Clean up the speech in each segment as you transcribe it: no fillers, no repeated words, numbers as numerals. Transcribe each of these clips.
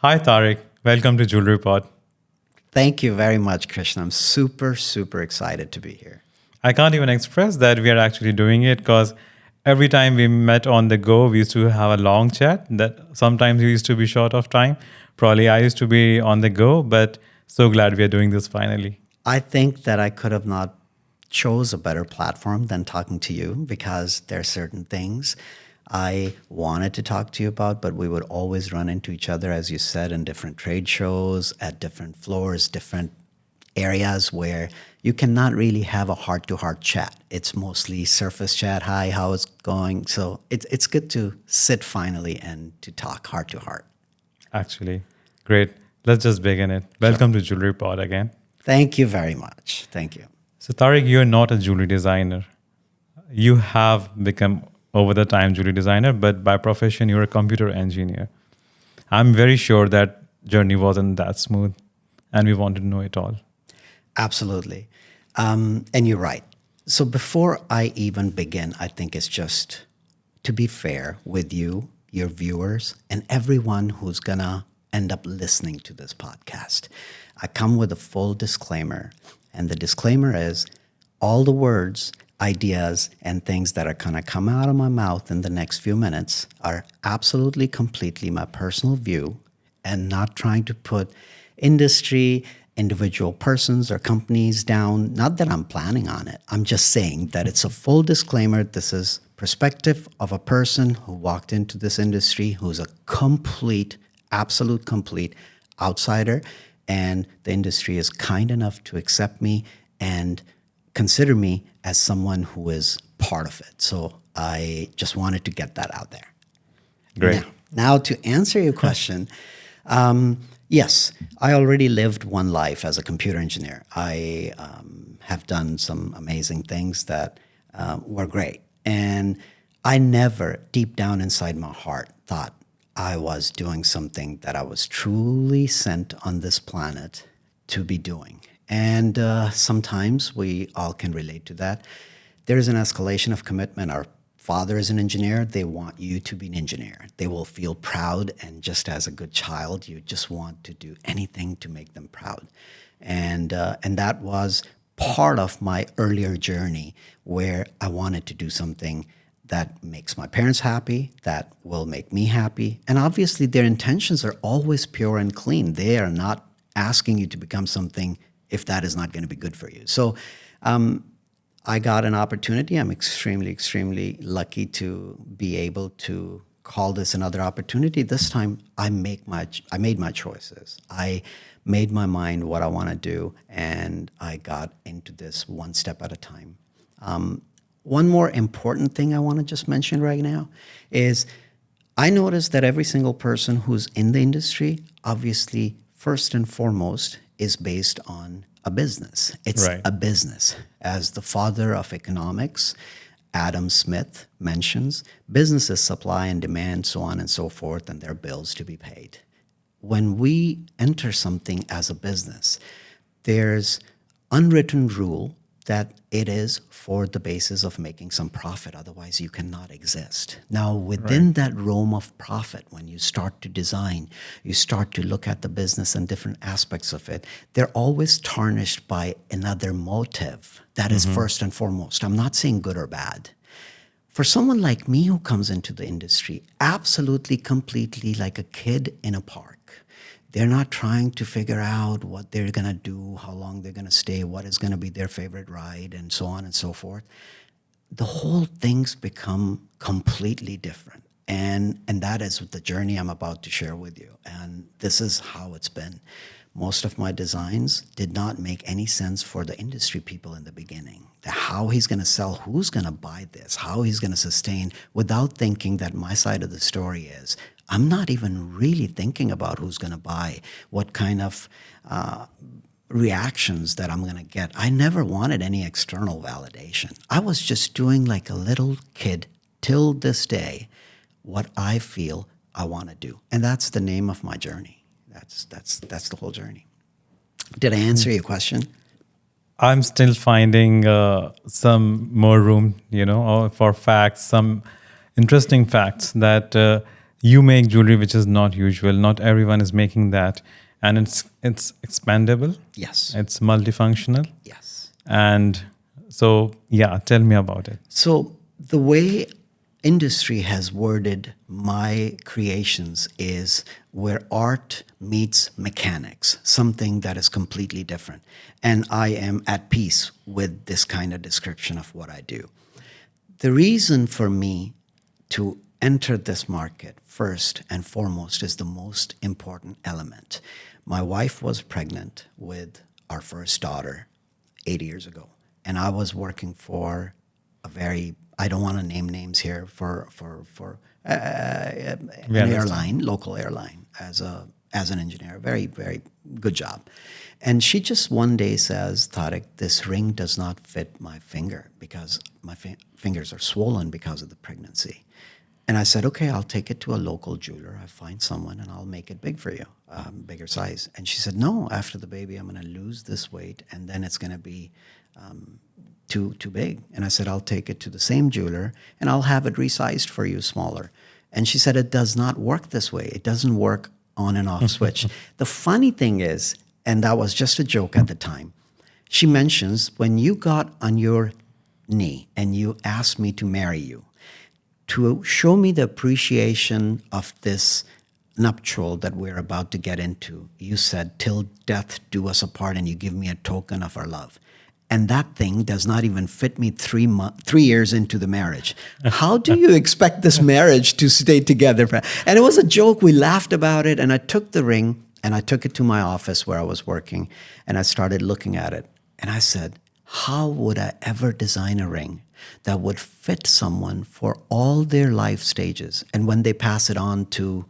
Hi, Tariq. Welcome to Jewellery Pod. Thank you very much, Krishna. I'm super, super excited to be here. I can't even express that we are actually doing it because every time we met on the go, we used to have a long chat that sometimes we used to be short of time. Probably I used to be on the go, but so glad we are doing this finally. I think that I could have not chose a better platform than talking to you because there are certain things I wanted to talk to you about, but we would always run into each other, as you said, in different trade shows, at different floors, different areas where you cannot really have a heart-to-heart chat. It's mostly surface chat. Hi, how is it going? So it's good to sit finally and to talk heart-to-heart. Actually, great. Let's just begin it. Welcome to Jewellery Pod again. Thank you very much. Thank you. So, Tariq, you're not a jewelry designer. You have become, over the time, jewelry designer, but by profession, you're a computer engineer. I'm very sure that journey wasn't that smooth, and we wanted to know it all. Absolutely. And you're right. So before I even begin, I think it's just to be fair with you, your viewers, and everyone who's going to end up listening to this podcast. I come with a full disclaimer. And the disclaimer is all the words, ideas, and things that are going to come out of my mouth in the next few minutes are absolutely, completely my personal view and not trying to put industry, individual persons, or companies down. Not that I'm planning on it. I'm just saying that it's a full disclaimer. This is perspective of a person who walked into this industry who's a complete, absolute complete outsider. And the industry is kind enough to accept me and consider me as someone who is part of it. So I just wanted to get that out there. Great. Now to answer your question, yes, I already lived one life as a computer engineer. I have done some amazing things that were great. And I never, deep down inside my heart, thought I was doing something that I was truly sent on this planet to be doing. And sometimes we all can relate to that. There is an escalation of commitment. Our father is an engineer. They want you to be an engineer. They will feel proud. And just as a good child, you just want to do anything to make them proud. And that was part of my earlier journey where I wanted to do something that makes my parents happy, that will make me happy. And obviously their intentions are always pure and clean. They are not asking you to become something if that is not going to be good for you. So I got an opportunity. I'm extremely, extremely lucky to be able to call this another opportunity. This time I made my choices. I made my mind what I want to do, and I got into this one step at a time. One more important thing I want to just mention right now is I noticed that every single person who's in the industry, obviously, first and foremost, is based on a business. It's Right. a business. As the father of economics, Adam Smith mentions, businesses supply and demand, so on and so forth, and their bills to be paid. When we enter something as a business, there's unwritten rule that it is for the basis of making some profit. Otherwise, you cannot exist. Now, within that realm of profit, when you start to design, you start to look at the business and different aspects of it, they're always tarnished by another motive that is first and foremost. I'm not saying good or bad. For someone like me who comes into the industry, absolutely, completely like a kid in a park, they're not trying to figure out what they're going to do, how long they're going to stay, what is going to be their favorite ride, and so on and so forth. The whole thing's become completely different. And that is the journey I'm about to share with you. And this is how it's been. Most of my designs did not make any sense for the industry people in the beginning. How he's going to sell, who's going to buy this, how he's going to sustain, without thinking that my side of the story is I'm not even really thinking about who's going to buy, what kind of reactions that I'm going to get. I never wanted any external validation. I was just doing like a little kid till this day what I feel I want to do. And that's the name of my journey. That's the whole journey. Did I answer your question? I'm still finding some more room, for facts, some interesting facts that You make jewelry which is not usual. Not everyone is making that, and it's expandable. Yes. It's multifunctional, Yes. and so yeah. Tell me about it. So the way industry has worded my creations is where art meets mechanics, something that is completely different. And I am at peace with this kind of description of what I do. The reason for me to enter this market first and foremost is the most important element. My wife was pregnant with our first daughter 8 years ago, and I was working for a very, I don't want to name names here, an airline, local airline, as an engineer. Very, very good job. And she just one day says, Tariq, this ring does not fit my finger because my fingers are swollen because of the pregnancy. And I said, okay, I'll take it to a local jeweler. I find someone and I'll make it big for you, bigger size. And she said, no, after the baby, I'm going to lose this weight and then it's going to be too big. And I said, I'll take it to the same jeweler and I'll have it resized for you smaller. And she said, it does not work this way. It doesn't work on and off switch. The funny thing is, and that was just a joke at the time, she mentions when you got on your knee and you asked me to marry you, to show me the appreciation of this nuptial that we're about to get into, you said, till death do us apart, and you give me a token of our love. And that thing does not even fit me 3 years into the marriage. How do you expect this marriage to stay together? And it was a joke. We laughed about it. And I took the ring and I took it to my office where I was working and I started looking at it. And I said, how would I ever design a ring that would fit someone for all their life stages? And when they pass it on to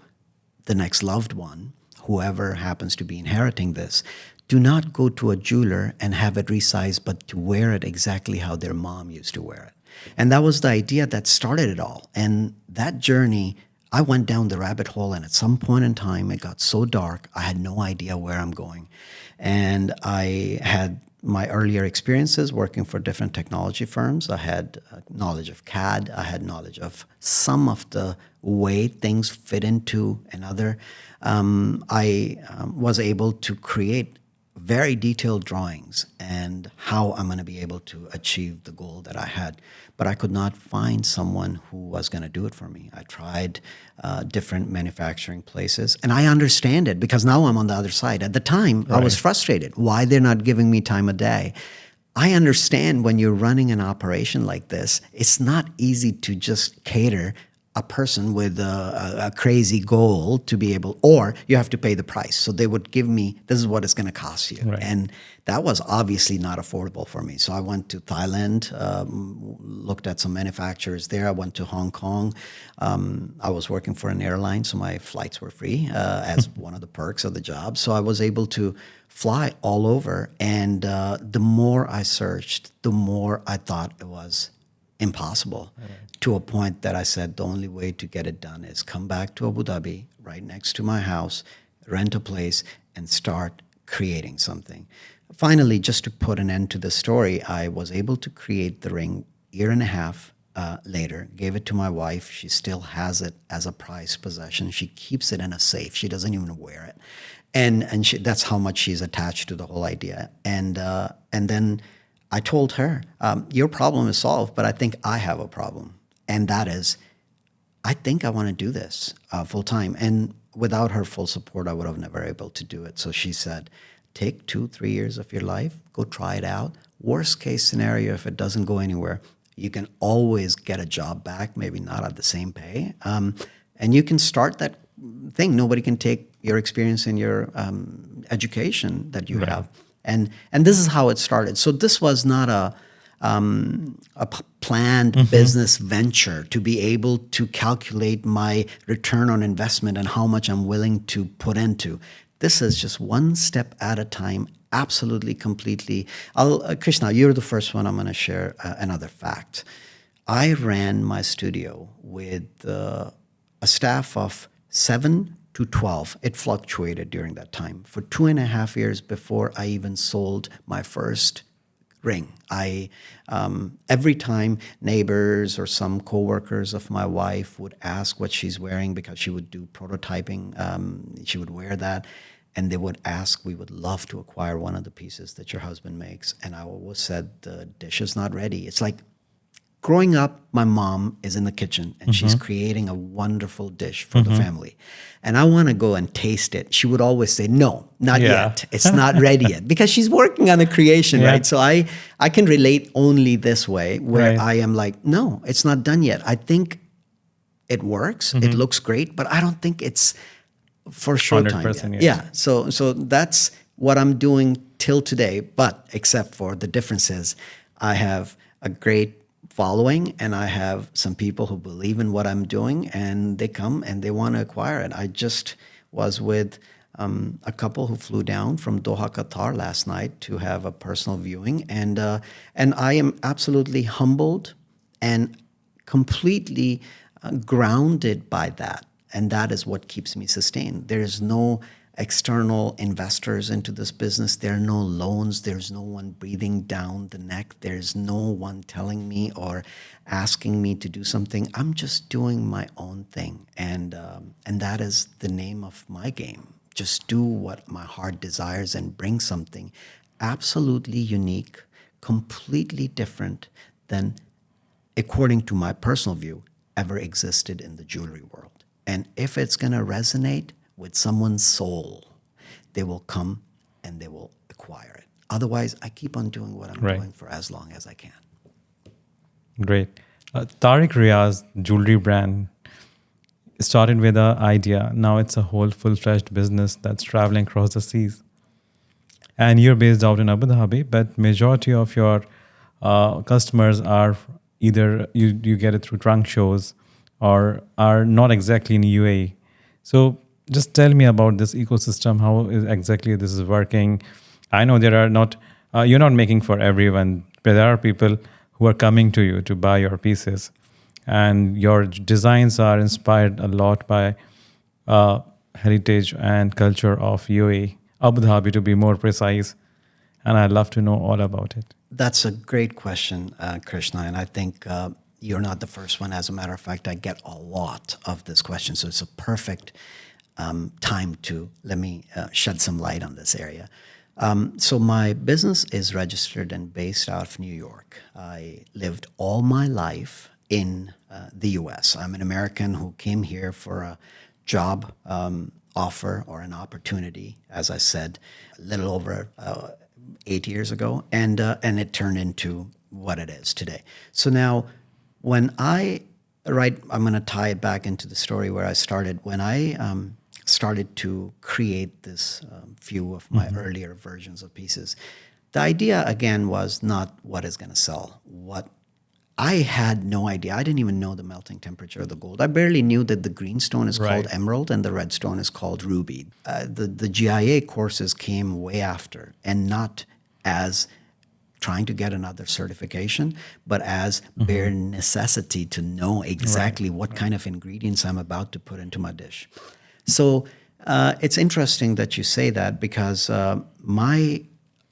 the next loved one, whoever happens to be inheriting this, do not go to a jeweler and have it resized, but to wear it exactly how their mom used to wear it. And that was the idea that started it all. And that journey, I went down the rabbit hole, and at some point in time, it got so dark, I had no idea where I'm going. And I had my earlier experiences working for different technology firms. I had knowledge of CAD. I had knowledge of some of the way things fit into another. I was able to create very detailed drawings and how I'm going to be able to achieve the goal that I had. But I could not find someone who was going to do it for me. I tried different manufacturing places, and I understand it because now I'm on the other side. At the time, right, I was frustrated. Why they're not giving me time of day? I understand when you're running an operation like this, it's not easy to just cater a person with a crazy goal to be able, or you have to pay the price. So they would give me, this is what it's going to cost you. Right. And that was obviously not affordable for me. So I went to Thailand, looked at some manufacturers there. I went to Hong Kong. I was working for an airline, so my flights were free as one of the perks of the job. So I was able to fly all over. And the more I searched, the more I thought it was impossible. Right. To a point that I said the only way to get it done is come back to Abu Dhabi, right next to my house, rent a place, and start creating something. Finally, just to put an end to the story, I was able to create the ring 1.5 years later, gave it to my wife. She still has it as a prized possession. She keeps it in a safe. She doesn't even wear it. And that's how much she's attached to the whole idea. And then I told her, your problem is solved, but I think I have a problem. And that is, I think I want to do this full time. And without her full support, I would have never able to do it. So she said, take 2-3 years of your life, go try it out. Worst case scenario, if it doesn't go anywhere, you can always get a job back, maybe not at the same pay. And you can start that thing. Nobody can take your experience and your education that you have. And this is how it started. So this was not a planned business venture to be able to calculate my return on investment and how much I'm willing to put into. This is just one step at a time, absolutely, completely. Krishna, you're the first one. I'm going to share another fact. I ran my studio with a staff of 7 to 12. It fluctuated during that time for 2.5 years before I even sold my first ring. I every time neighbors or some coworkers of my wife would ask what she's wearing because she would do prototyping, she would wear that, and they would ask, "We would love to acquire one of the pieces that your husband makes." And I always said, "The dish is not ready." It's like growing up, my mom is in the kitchen and she's creating a wonderful dish for the family. And I want to go and taste it. She would always say, "No, not Yeah. yet. It's not ready yet." Because she's working on the creation, Yeah. right? So I can relate only this way where Right. I am like, "No, it's not done yet. I think it works. It looks great, but I don't think it's for showtime 100% yet." yet. Yeah. So that's what I'm doing till today. But except for the difference is I have a great following and I have some people who believe in what I'm doing and they come and they want to acquire it. I just was with a couple who flew down from Doha, Qatar last night to have a personal viewing, and I am absolutely humbled and completely grounded by that. And that is what keeps me sustained. There's no external investors into this business. There are no loans. There's no one breathing down the neck. There's no one telling me or asking me to do something. I'm just doing my own thing. And that is the name of my game. Just do what my heart desires and bring something absolutely unique, completely different than, according to my personal view, ever existed in the jewelry world. And if it's going to resonate with someone's soul, they will come and they will acquire it. Otherwise, I keep on doing what I'm Right. doing for as long as I can. Great. Tariq Riaz jewelry brand started with an idea. Now it's a whole full-fledged business that's traveling across the seas. And you're based out in Abu Dhabi, but majority of your customers are either you get it through trunk shows or are not exactly in UAE. So just tell me about this ecosystem. How is exactly this is working? I know there are not you're not making for everyone, but there are people who are coming to you to buy your pieces, and your designs are inspired a lot by heritage and culture of UAE, Abu Dhabi to be more precise. And I'd love to know all about it. That's a great question, Krishna, and I think you're not the first one. As a matter of fact, I get a lot of this question, so it's a perfect time to let me shed some light on this area. So my business is registered and based out of New York. I lived all my life in the U.S. I'm an American who came here for a job offer or an opportunity, as I said, a little over 8 years ago, and it turned into what it is today. So now, when I'm going to tie it back into the story where I started. When I started to create this few of my earlier versions of pieces, the idea again was not what is going to sell. What I had no idea. I didn't even know the melting temperature of the gold. I barely knew that the green stone is called emerald and the red stone is called ruby. The GIA courses came way after, and not as trying to get another certification, but as bare necessity to know exactly what kind of ingredients I'm about to put into my dish. So it's interesting that you say that, because my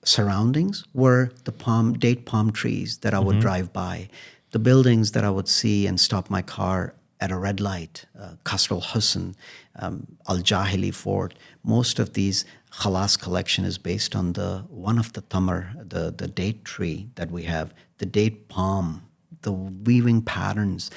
surroundings were the date palm trees that I would drive by, the buildings that I would see and stop my car at a red light, Qasr al-Husn, Al-Jahili Fort. Most of these Khalas collection is based on one of the tamar, the date tree that we have, the date palm, the weaving patterns.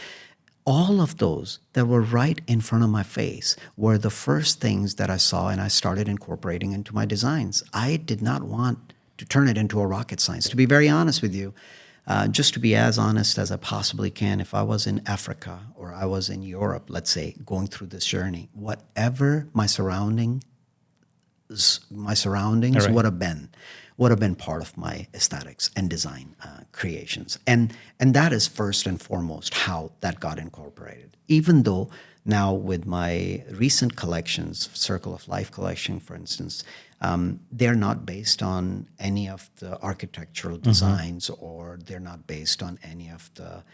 All of those that were right in front of my face were the first things that I saw and I started incorporating into my designs. I did not want to turn it into a rocket science. To be very honest with you, just to be as honest as I possibly can, if I was in Africa or I was in Europe, let's say, going through this journey, whatever my surroundings would have been part of my aesthetics and design creations. And that is first and foremost how that got incorporated. Even though now with my recent collections, Circle of Life collection, for instance, they're not based on any of the architectural designs, or they're not based on any of the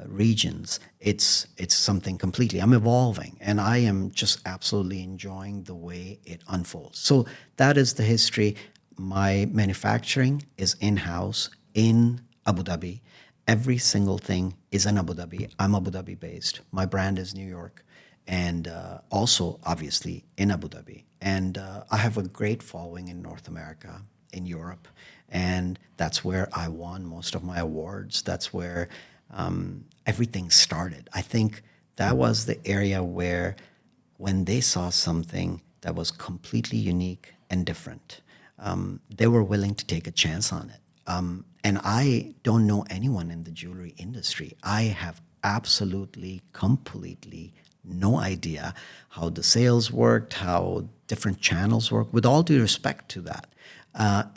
regions. It's something completely. I'm evolving, and I am just absolutely enjoying the way it unfolds. So that is the history. My manufacturing is in-house. in Abu Dhabi. Every single thing is in Abu Dhabi. I'm Abu Dhabi based. My brand is New York, and also obviously in Abu Dhabi. And I have a great following in North America, in Europe, and that's where I won most of my awards. That's where everything started. I think that was the area where, when they saw something that was completely unique and different, they were willing to take a chance on it. And I don't know anyone in the jewelry industry. I have absolutely, completely no idea how the sales worked, how different channels work, with all due respect to that.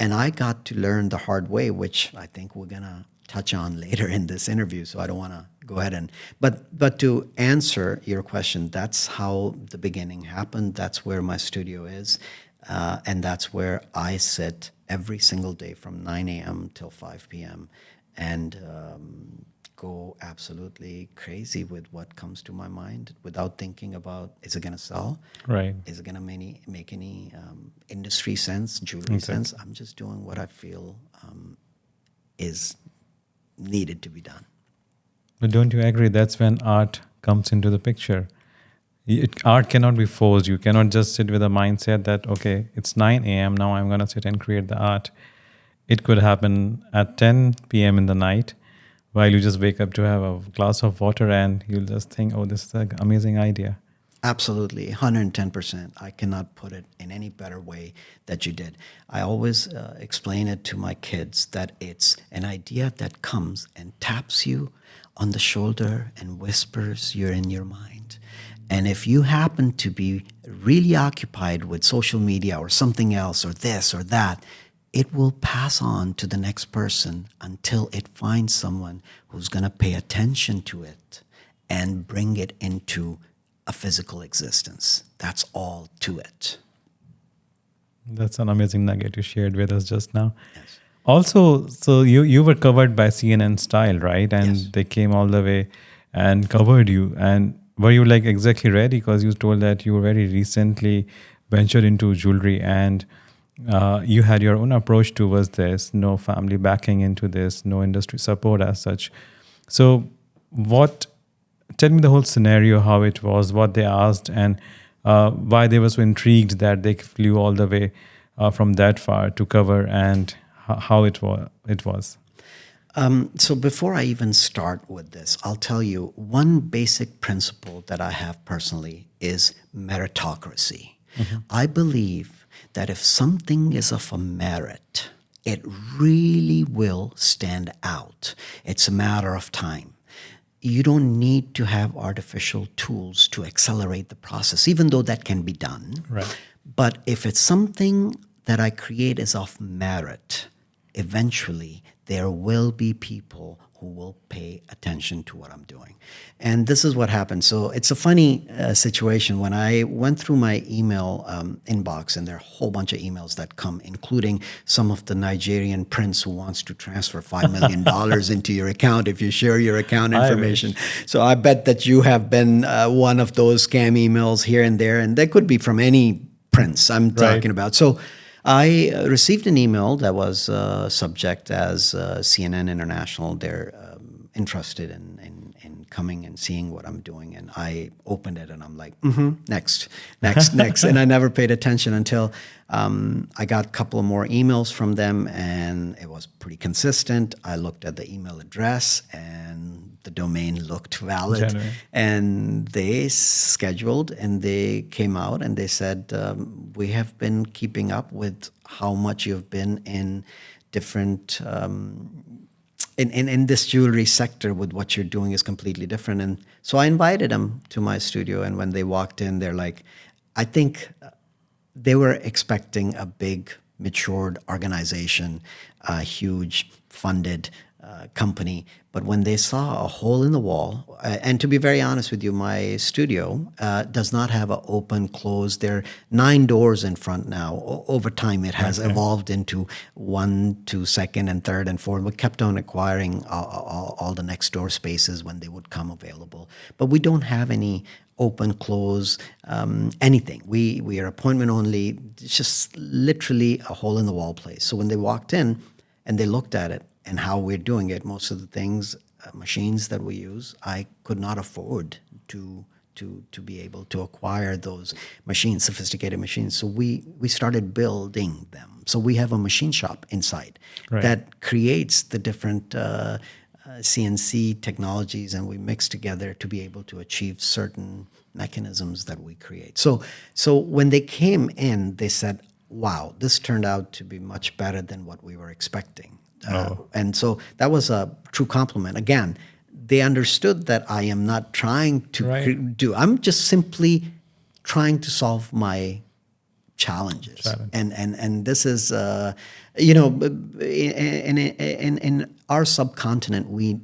And I got to learn the hard way, which I think we're going to touch on later in this interview. So I don't want to go ahead and, but to answer your question, that's how the beginning happened. That's where my studio is. And that's where I sit every single day from 9 a.m. till 5 p.m. and go absolutely crazy with what comes to my mind without thinking about, is it going to sell? Right. Is it going to make any industry sense, jewelry sense? I'm just doing what I feel is needed to be done. But don't you agree that's when art comes into the picture? Art cannot be forced. You cannot just sit with a mindset that, okay, it's 9 a.m. now I'm going to sit and create the art. It could happen at 10 p.m. in the night while you just wake up to have a glass of water and you'll just think, oh, this is an amazing idea. Absolutely, 110%. I cannot put it in any better way that you did. I always explain it to my kids that it's an idea that comes and taps you on the shoulder and whispers you're in your mind. And if you happen to be really occupied with social media or something else or this or that, it will pass on to the next person until it finds someone who's going to pay attention to it and bring it into a physical existence. That's all to it. That's an amazing nugget you shared with us just now. Yes. Also, so you were covered by CNN Style, right? And Yes. they came all the way and covered you. And were you like exactly ready? Because you told that you very recently ventured into jewelry and you had your own approach towards this, no family backing into this, no industry support as such. So tell me the whole scenario, how it was, what they asked, and why they were so intrigued that they flew all the way from that far to cover, and how it was. So before I even start with this, I'll tell you one basic principle that I have personally is meritocracy. Mm-hmm. I believe that if something is of a merit, it really will stand out. It's a matter of time. You don't need to have artificial tools to accelerate the process, even though that can be done. Right. But if it's something that I create is of merit, eventually there will be people who will pay attention to what I'm doing. And this is what happened. So it's a funny situation. When I went through my email inbox, and there are a whole bunch of emails that come, including some of the Nigerian prince who wants to transfer $5 million into your account if you share your account information. So I bet that you have been one of those scam emails here and there, and that could be from any prince I'm talking about. So I received an email that was subject as CNN International. They're interested in coming and seeing what I'm doing. And I opened it and I'm like, next. And I never paid attention until I got a couple of more emails from them, and it was pretty consistent. I looked at the email address and the domain looked valid. Genuine. And they scheduled and they came out and they said, we have been keeping up with how much you've been in different, in this jewelry sector, with what you're doing is completely different. And so I invited them to my studio. And when they walked in, they're like, I think they were expecting a big, matured organization, a huge funded company. But when they saw a hole in the wall, and to be very honest with you, my studio does not have an open, close. There are 9 doors in front now. Over time, it has evolved into 1 to 2nd and 3rd and 4th. We kept on acquiring all the next door spaces when they would come available. But we don't have any open, close, anything. We are appointment only. It's just literally a hole in the wall place. So when they walked in and they looked at it, and how we're doing it, most of the things, machines that we use, I could not afford to be able to acquire those machines, sophisticated machines. So we started building them. So we have a machine shop inside Right. that creates the different CNC technologies, and we mix together to be able to achieve certain mechanisms that we create. So when they came in, they said, "Wow, this turned out to be much better than what we were expecting." And so that was a true compliment. Again, they understood that I am not trying to Right. do. I'm just simply trying to solve my challenges. And this is in our subcontinent we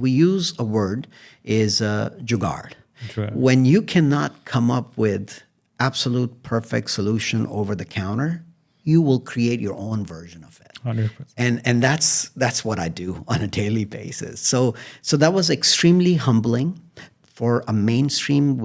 use a word is jugaad. Jugaad. When you cannot come up with absolute perfect solution over the counter, you will create your own version of it. 100%. And that's what I do on a daily basis. So that was extremely humbling for a mainstream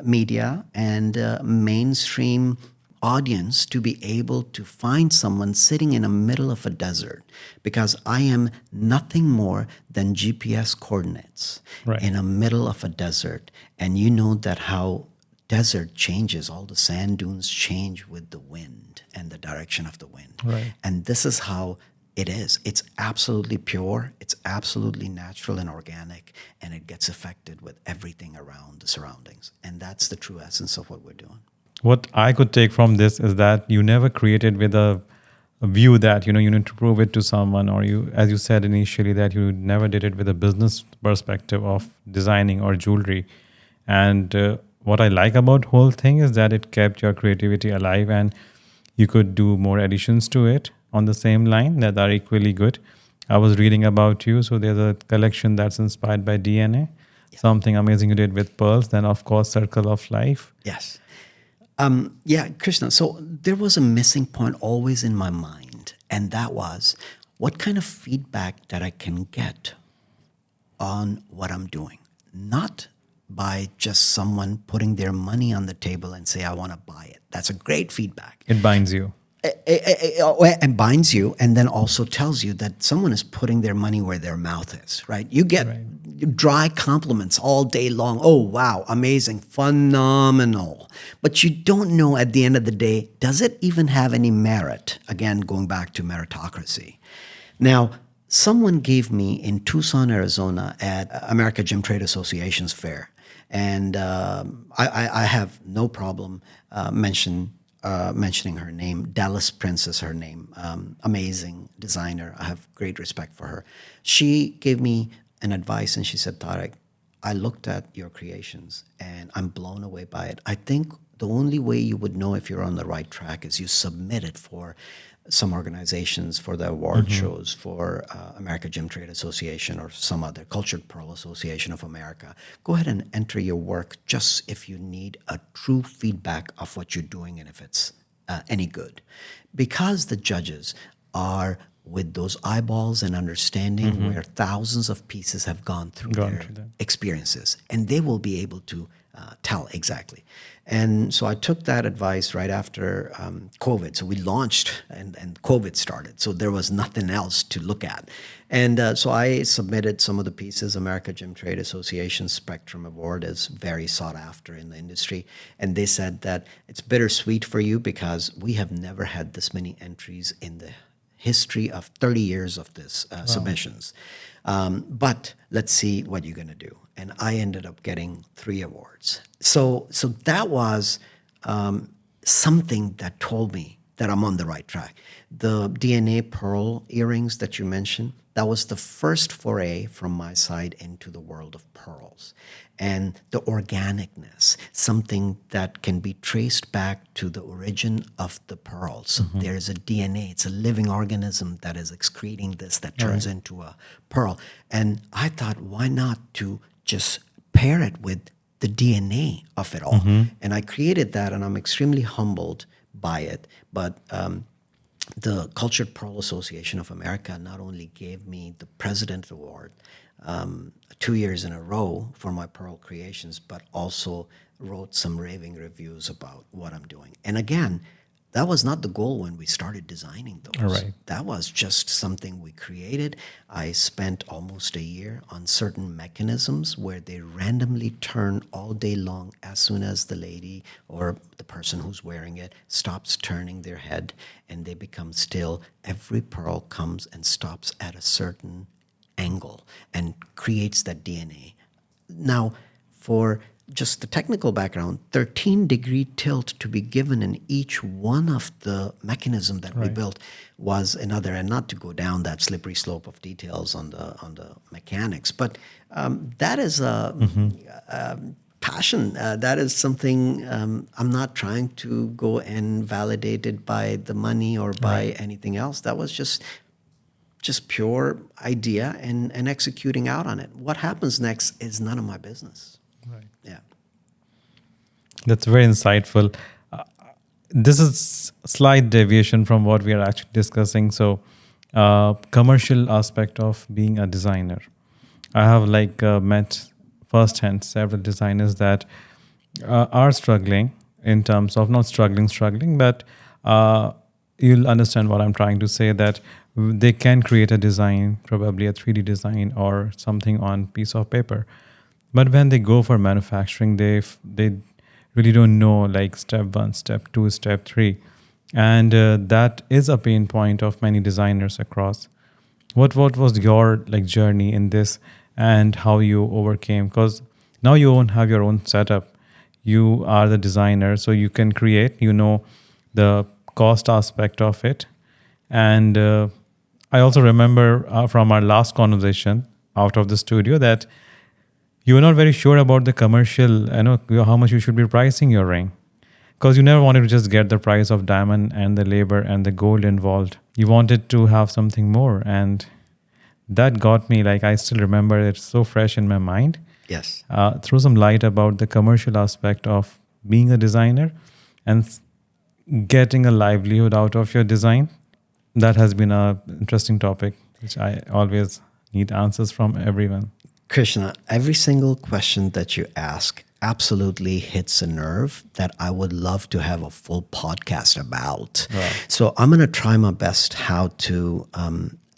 media and mainstream audience to be able to find someone sitting in the middle of a desert, because I am nothing more than GPS coordinates Right. in the middle of a desert. And you know that how desert changes, all the sand dunes change with the wind and the direction of the wind. Right. And this is how it is. It's absolutely pure, it's absolutely natural and organic, and it gets affected with everything around the surroundings. And that's the true essence of what we're doing. What I could take from this is that you never created with a view that you need to prove it to someone, or you, as you said initially, that you never did it with a business perspective of designing or jewelry. And what I like about whole thing is that it kept your creativity alive, and you could do more additions to it on the same line that are equally good. I was reading about you, so there's a collection that's inspired by DNA, something amazing you did with pearls. Then of course Circle of Life. Yes. Yeah, Krishna. So there was a missing point always in my mind, and that was what kind of feedback that I can get on what I'm doing, not by just someone putting their money on the table and say, "I want to buy it." That's a great feedback. It binds you. And binds you, and then also tells you that someone is putting their money where their mouth is, right? You get dry compliments all day long. "Oh, wow, amazing, phenomenal." But you don't know at the end of the day, does it even have any merit? Again, going back to meritocracy. Now, someone gave me in Tucson, Arizona at America Gem Trade Association's fair. And I have no problem mentioning her name. Dallas Prince is her name. Amazing designer. I have great respect for her. She gave me an advice, and she said, "Tariq, I looked at your creations and I'm blown away by it. I think the only way you would know if you're on the right track is you submit it for some organizations, for the award shows, for America Gem Trade Association or some other, Cultured Pearl Association of America. Go ahead and enter your work just if you need a true feedback of what you're doing and if it's any good." Because the judges are with those eyeballs and understanding where thousands of pieces have gone through their experiences, and they will be able to tell exactly. And so I took that advice right after COVID. So we launched and COVID started. So there was nothing else to look at. And so I submitted some of the pieces. America Gem Trade Association Spectrum Award is very sought after in the industry. And they said that it's bittersweet for you because we have never had this many entries in the history of 30 years of this submissions. But let's see what you're going to do. And I ended up getting 3 awards. So that was something that told me that I'm on the right track. The DNA pearl earrings that you mentioned, that was the first foray from my side into the world of pearls. And the organicness, something that can be traced back to the origin of the pearls. So there's a DNA, it's a living organism that is excreting this, that turns into a pearl. And I thought, why not to just pair it with the DNA of it all? And I created that, and I'm extremely humbled by it. But the Cultured Pearl Association of America not only gave me the President Award 2 years in a row for my pearl creations, but also wrote some raving reviews about what I'm doing. And again, That was not the goal when we started designing those. Right. That was just something we created. I spent almost a year on certain mechanisms where they randomly turn all day long as soon as the lady or the person who's wearing it stops turning their head and they become still. Every pearl comes and stops at a certain angle and creates that DNA. Now, for just the technical background, 13-degree tilt to be given in each one of the mechanism that we built was another, and not to go down that slippery slope of details on the mechanics, but that is a passion. That is something I'm not trying to go and validate it by the money or by anything else. That was just pure idea and executing out on it. What happens next is none of my business. Right. Yeah. That's very insightful. This is slight deviation from what we are actually discussing. So, commercial aspect of being a designer. I have met firsthand several designers that are struggling in terms of not struggling, but you'll understand what I'm trying to say, that they can create a design, probably a 3D design or something on piece of paper. But when they go for manufacturing, they really don't know like step 1, step 2, step 3. And that is a pain point of many designers across. What was your journey in this and how you overcame? Because now you won't have your own setup. You are the designer, so you can create, the cost aspect of it. And I also remember from our last conversation out of the studio that you were not very sure about the commercial, how much you should be pricing your ring. Because you never wanted to just get the price of diamond and the labor and the gold involved. You wanted to have something more. And that got me, I still remember it so fresh in my mind. Yes. Throw some light about the commercial aspect of being a designer and getting a livelihood out of your design. That has been an interesting topic, which I always need answers from everyone. Krishna, every single question that you ask absolutely hits a nerve that I would love to have a full podcast about. Right. So I'm going to try my best how to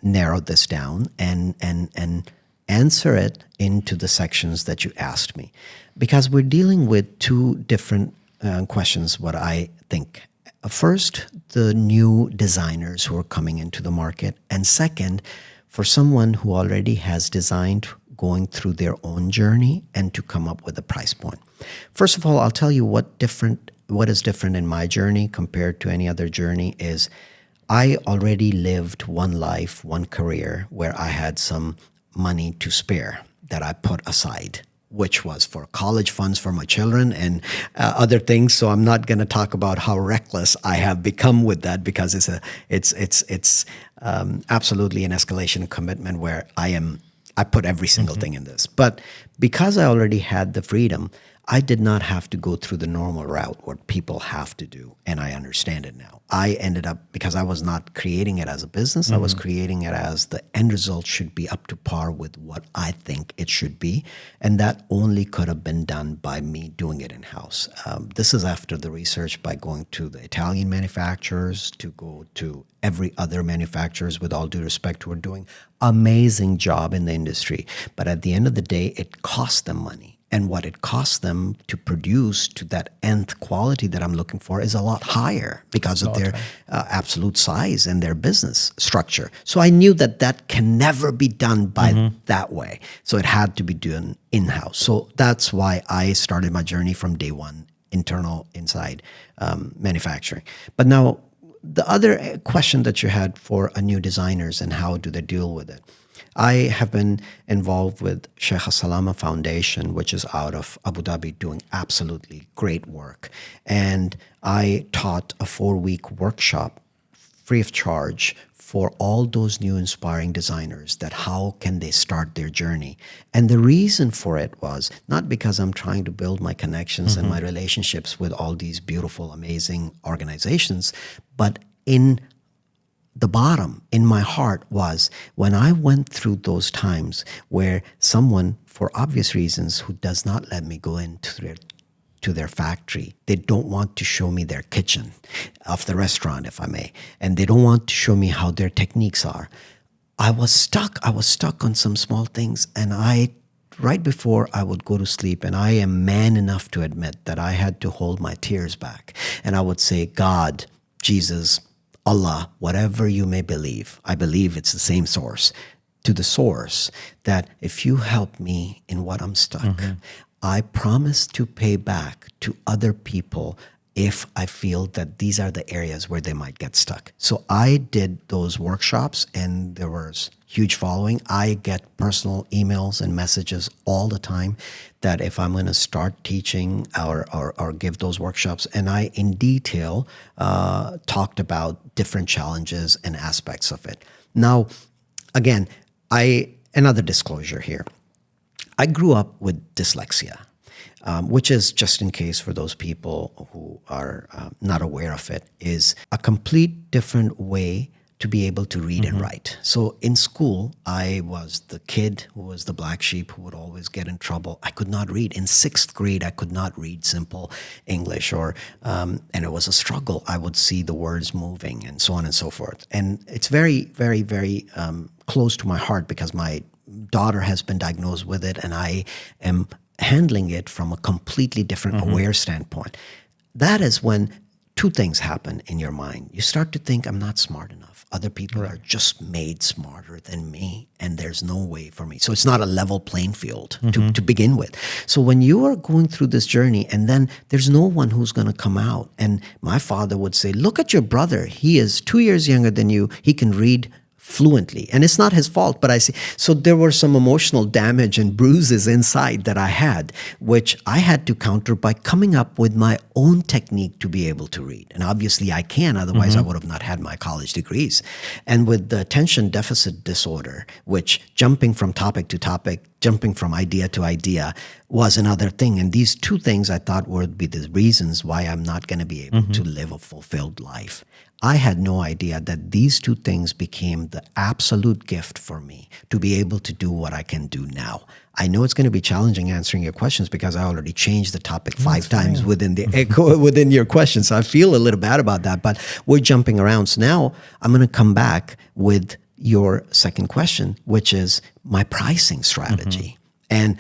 narrow this down and answer it into the sections that you asked me. Because we're dealing with two different questions, what I think. First, the new designers who are coming into the market. And second, for someone who already has designed, going through their own journey and to come up with a price point. First of all, I'll tell you what is different in my journey compared to any other journey is I already lived one life, one career where I had some money to spare that I put aside, which was for college funds for my children and other things. So I'm not going to talk about how reckless I have become with that because it's absolutely an escalation commitment where I put every single thing in this. But because I already had the freedom, I did not have to go through the normal route, what people have to do. And I understand it now. I ended up, because I was not creating it as a business, I was creating it as the end result should be up to par with what I think it should be. And that only could have been done by me doing it in-house. This is after the research by going to the Italian manufacturers, to go to every other manufacturers, with all due respect, who are doing amazing job in the industry. But at the end of the day, it costs them money. And what it costs them to produce to that nth quality that I'm looking for is a lot higher because of their absolute size and their business structure. So I knew that can never be done by that way. So it had to be done in-house. So that's why I started my journey from day one, inside manufacturing. But now, the other question that you had for a new designers and how do they deal with it. I have been involved with Sheikh Salama Foundation, which is out of Abu Dhabi, doing absolutely great work. And I taught a 4-week workshop free of charge for all those new inspiring designers, that how can they start their journey. And the reason for it was not because I'm trying to build my connections and my relationships with all these beautiful, amazing organizations, but in the bottom in my heart was when I went through those times where someone, for obvious reasons, who does not let me go into their to their factory. They don't want to show me their kitchen of the restaurant, if I may. And they don't want to show me how their techniques are. I was stuck. I was stuck on some small things. And right before I would go to sleep, and I am man enough to admit that I had to hold my tears back. And I would say, God, Jesus, Allah, whatever you may believe, I believe it's the same source, to the source, that if you help me in what I'm stuck, I promise to pay back to other people if I feel that these are the areas where they might get stuck. So I did those workshops, and there was huge following. I get personal emails and messages all the time that if I'm going to start teaching or give those workshops, and I in detail talked about different challenges and aspects of it. Now, again, another disclosure here. I grew up with dyslexia. Which is, just in case for those people who are not aware of it, is a complete different way to be able to read and write. So in school, I was the kid who was the black sheep who would always get in trouble. I could not read. In 6th grade, I could not read simple English, and it was a struggle. I would see the words moving and so on and so forth. And it's very, very, very close to my heart because my daughter has been diagnosed with it, and I am handling it from a completely different aware standpoint. That is when two things happen in your mind. You start to think, I'm not smart enough. Other people are just made smarter than me, and there's no way for me. So it's not a level playing field to begin with. So when you are going through this journey, and then there's no one who's going to come out. And my father would say, look at your brother. He is 2 years younger than you. He can read fluently. And it's not his fault, but I see. So there were some emotional damage and bruises inside that I had, which I had to counter by coming up with my own technique to be able to read. And obviously I can, otherwise I would have not had my college degrees. And with the attention deficit disorder, which jumping from topic to topic, jumping from idea to idea was another thing. And these two things I thought would be the reasons why I'm not going to be able to live a fulfilled life. I had no idea that these two things became the absolute gift for me to be able to do what I can do now. I know it's going to be challenging answering your questions because I already changed the topic 5 times within your questions. So I feel a little bad about that, but we're jumping around. So now I'm going to come back with your second question, which is my pricing strategy. And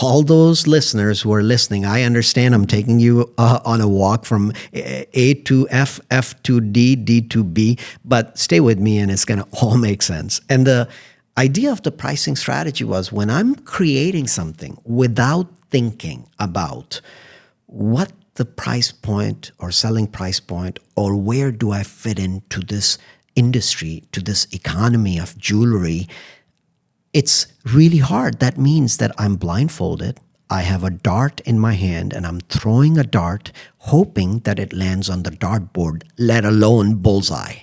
all those listeners who are listening, I understand I'm taking you on a walk from A to F, F to D, D to B, but stay with me and it's going to all make sense. And the idea of the pricing strategy was when I'm creating something without thinking about what the price point or selling price point or where do I fit into this industry, to this economy of jewelry, it's really hard. That means that I'm blindfolded. I have a dart in my hand and I'm throwing a dart, hoping that it lands on the dartboard, let alone bullseye.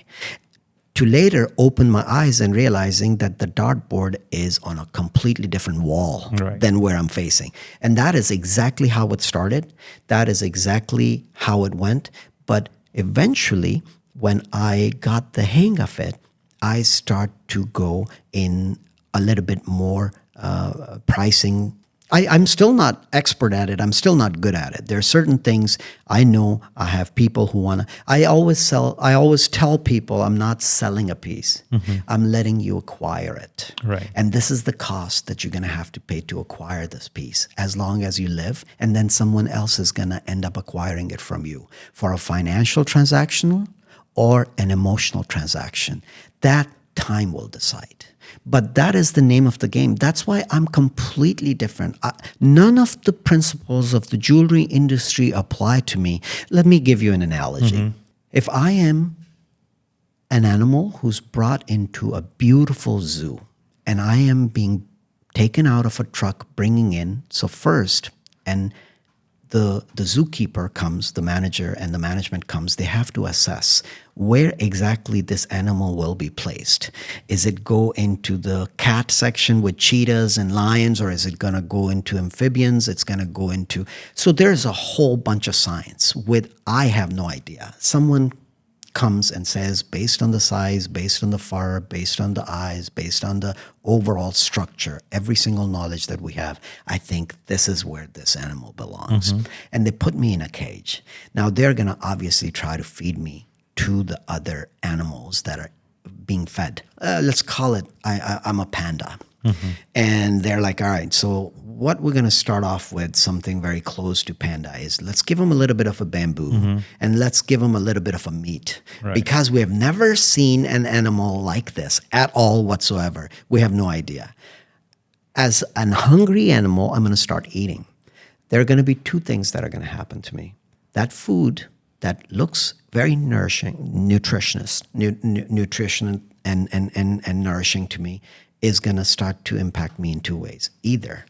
To later open my eyes and realizing that the dartboard is on a completely different wall than where I'm facing. And that is exactly how it started. That is exactly how it went. But eventually, when I got the hang of it, I start to go in a little bit more pricing. I'm still not expert at it. I'm still not good at it. There are certain things I know. I have people who want to. I always tell people I'm not selling a piece. I'm letting you acquire it. Right. And this is the cost that you're going to have to pay to acquire this piece as long as you live. And then someone else is going to end up acquiring it from you for a financial transaction or an emotional transaction. That time will decide. But that is the name of the game. That's why I'm completely different. None of the principles of the jewelry industry apply to me. Let me give you an analogy. If I am an animal who's brought into a beautiful zoo and I am being taken out of a truck, bringing in, so first, and the zookeeper comes, the manager and the management comes, they have to assess where exactly this animal will be placed. Is it go into the cat section with cheetahs and lions, or is it going to go into amphibians? It's going to go into... So there's a whole bunch of science with, I have no idea. Someone comes and says, based on the size, based on the fur, based on the eyes, based on the overall structure, every single knowledge that we have, I think this is where this animal belongs. And they put me in a cage. Now they're going to obviously try to feed me to the other animals that are being fed. Let's call it, I'm a panda. And they're like, all right, so what we're going to start off with, something very close to panda, is let's give them a little bit of a bamboo and let's give them a little bit of a meat. Right. Because we have never seen an animal like this at all whatsoever. We have no idea. As an hungry animal, I'm going to start eating. There are going to be two things that are going to happen to me. That food that looks very nourishing, nutrition and nourishing to me is going to start to impact me in two ways. Either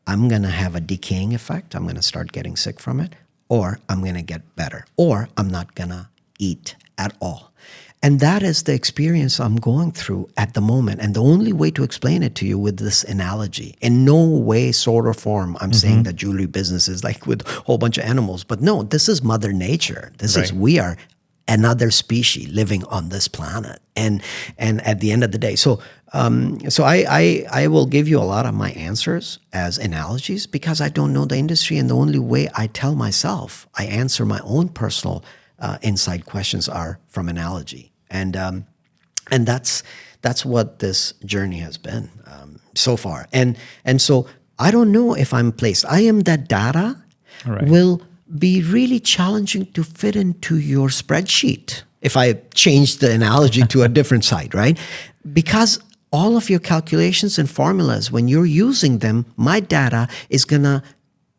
I'm going to have a decaying effect, I'm going to start getting sick from it, or I'm going to get better, or I'm not going to eat at all. And that is the experience I'm going through at the moment. And the only way to explain it to you with this analogy, in no way, sort or form, I'm saying that jewelry business is like with a whole bunch of animals. But no, this is Mother Nature. This is, we are another species living on this planet. And at the end of the day, so I will give you a lot of my answers as analogies because I don't know the industry. And the only way I tell myself, I answer my own personal inside questions are from analogy. And that's what this journey has been so far. And so I don't know if I'm placed. I am that data will be really challenging to fit into your spreadsheet if I change the analogy to a different side, right? Because all of your calculations and formulas, when you're using them, my data is going to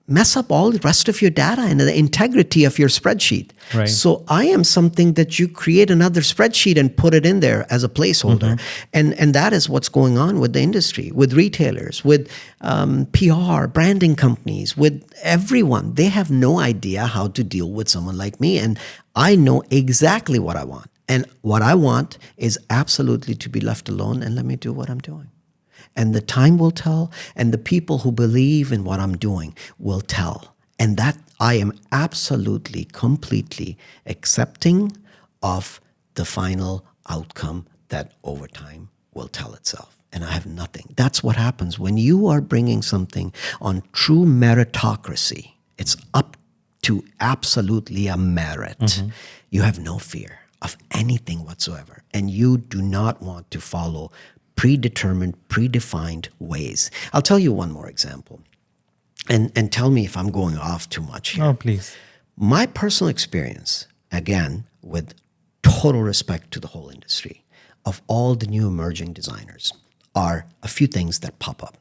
mess up all the rest of your data and the integrity of your spreadsheet. Right. So I am something that you create another spreadsheet and put it in there as a placeholder. And that is what's going on with the industry, with retailers, with PR, branding companies, with everyone. They have no idea how to deal with someone like me. And I know exactly what I want. And what I want is absolutely to be left alone and let me do what I'm doing. And the time will tell, and the people who believe in what I'm doing will tell. And that I am absolutely, completely accepting of the final outcome that over time will tell itself. And I have nothing. That's what happens when you are bringing something on true meritocracy. It's up to absolutely a merit. You have no fear of anything whatsoever. And you do not want to follow predetermined, predefined ways. I'll tell you one more example. And tell me if I'm going off too much here. Oh, please. My personal experience, again, with total respect to the whole industry, of all the new emerging designers, are a few things that pop up.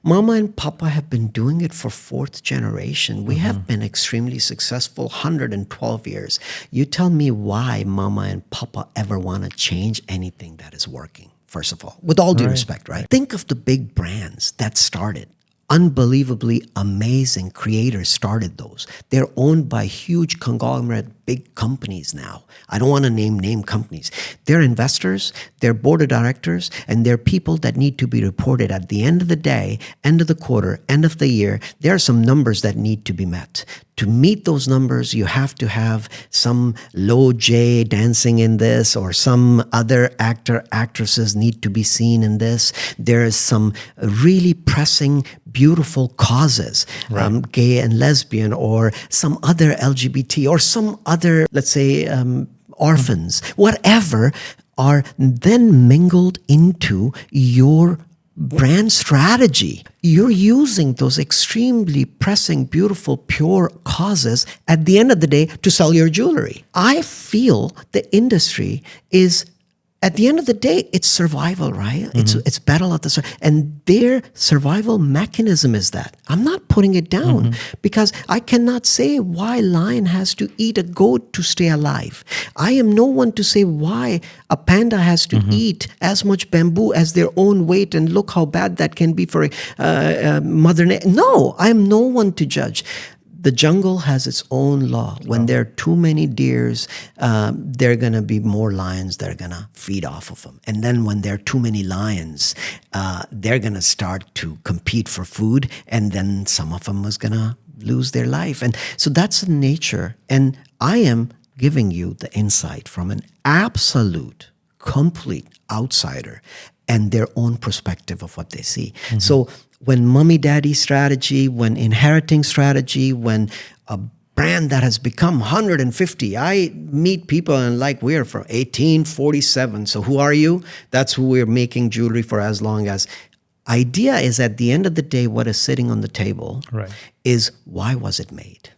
Mama and Papa have been doing it for 4th generation. We have been extremely successful, 112 years. You tell me why Mama and Papa ever want to change anything that is working, first of all, with all due respect, right? Think of the big brands that started. Unbelievably amazing creators started those. They're owned by huge conglomerate, big companies now. I don't want to name companies. They're investors, they're board of directors, and they're people that need to be reported at the end of the day, end of the quarter, end of the year. There are some numbers that need to be met. To meet those numbers, you have to have some low J dancing in this, or some other actor, actresses need to be seen in this. There is some really pressing, beautiful causes, gay and lesbian, or some other LGBT, or some other, let's say, orphans, whatever, are then mingled into your brand strategy. You're using those extremely pressing, beautiful, pure causes at the end of the day to sell your jewelry. I feel the industry is, at the end of the day, it's survival, right? It's battle of the, and their survival mechanism is that. I'm not putting it down because I cannot say why lion has to eat a goat to stay alive. I am no one to say why a panda has to eat as much bamboo as their own weight, and look how bad that can be for mother nature. No, I am no one to judge. The jungle has its own law. When there are too many deers, there are going to be more lions that are going to feed off of them. And then when there are too many lions, they're going to start to compete for food, and then some of them is going to lose their life. And so that's the nature. And I am giving you the insight from an absolute, complete outsider and their own perspective of what they see. So when mommy daddy strategy, when inheriting strategy, when a brand that has become 150, I meet people and like, we're from 1847. So who are you? That's who we're making jewelry for as long as. Idea is at the end of the day, what is sitting on the table is why was it made?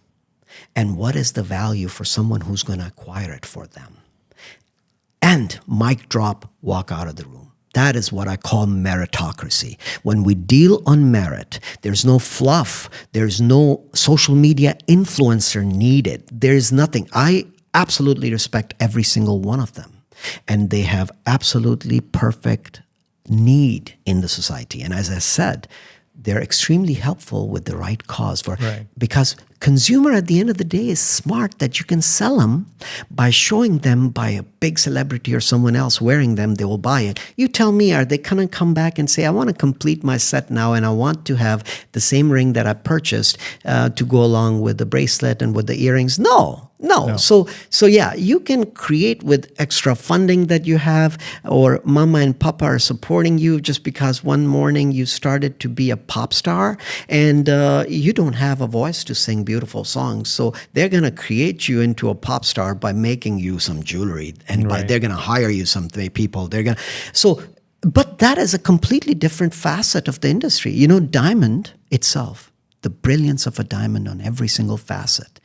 And what is the value for someone who's going to acquire it for them? And mic drop, walk out of the room. That is what I call meritocracy. When we deal on merit, there's no fluff. There's no social media influencer needed. There's nothing. I absolutely respect every single one of them. And they have absolutely perfect need in the society. And as I said, they're extremely helpful with the right cause because consumer at the end of the day is smart that you can sell them by showing them by a big celebrity or someone else wearing them, they will buy it. You tell me, are they going to come back and say, I want to complete my set now and I want to have the same ring that I purchased to go along with the bracelet and with the earrings? No. So yeah, you can create with extra funding that you have, or mama and papa are supporting you just because one morning you started to be a pop star and you don't have a voice to sing beautiful songs. So they're going to create you into a pop star by making you some jewelry, and they're going to hire you some people. But that is a completely different facet of the industry. You know, diamond itself, the brilliance of a diamond on every single facet,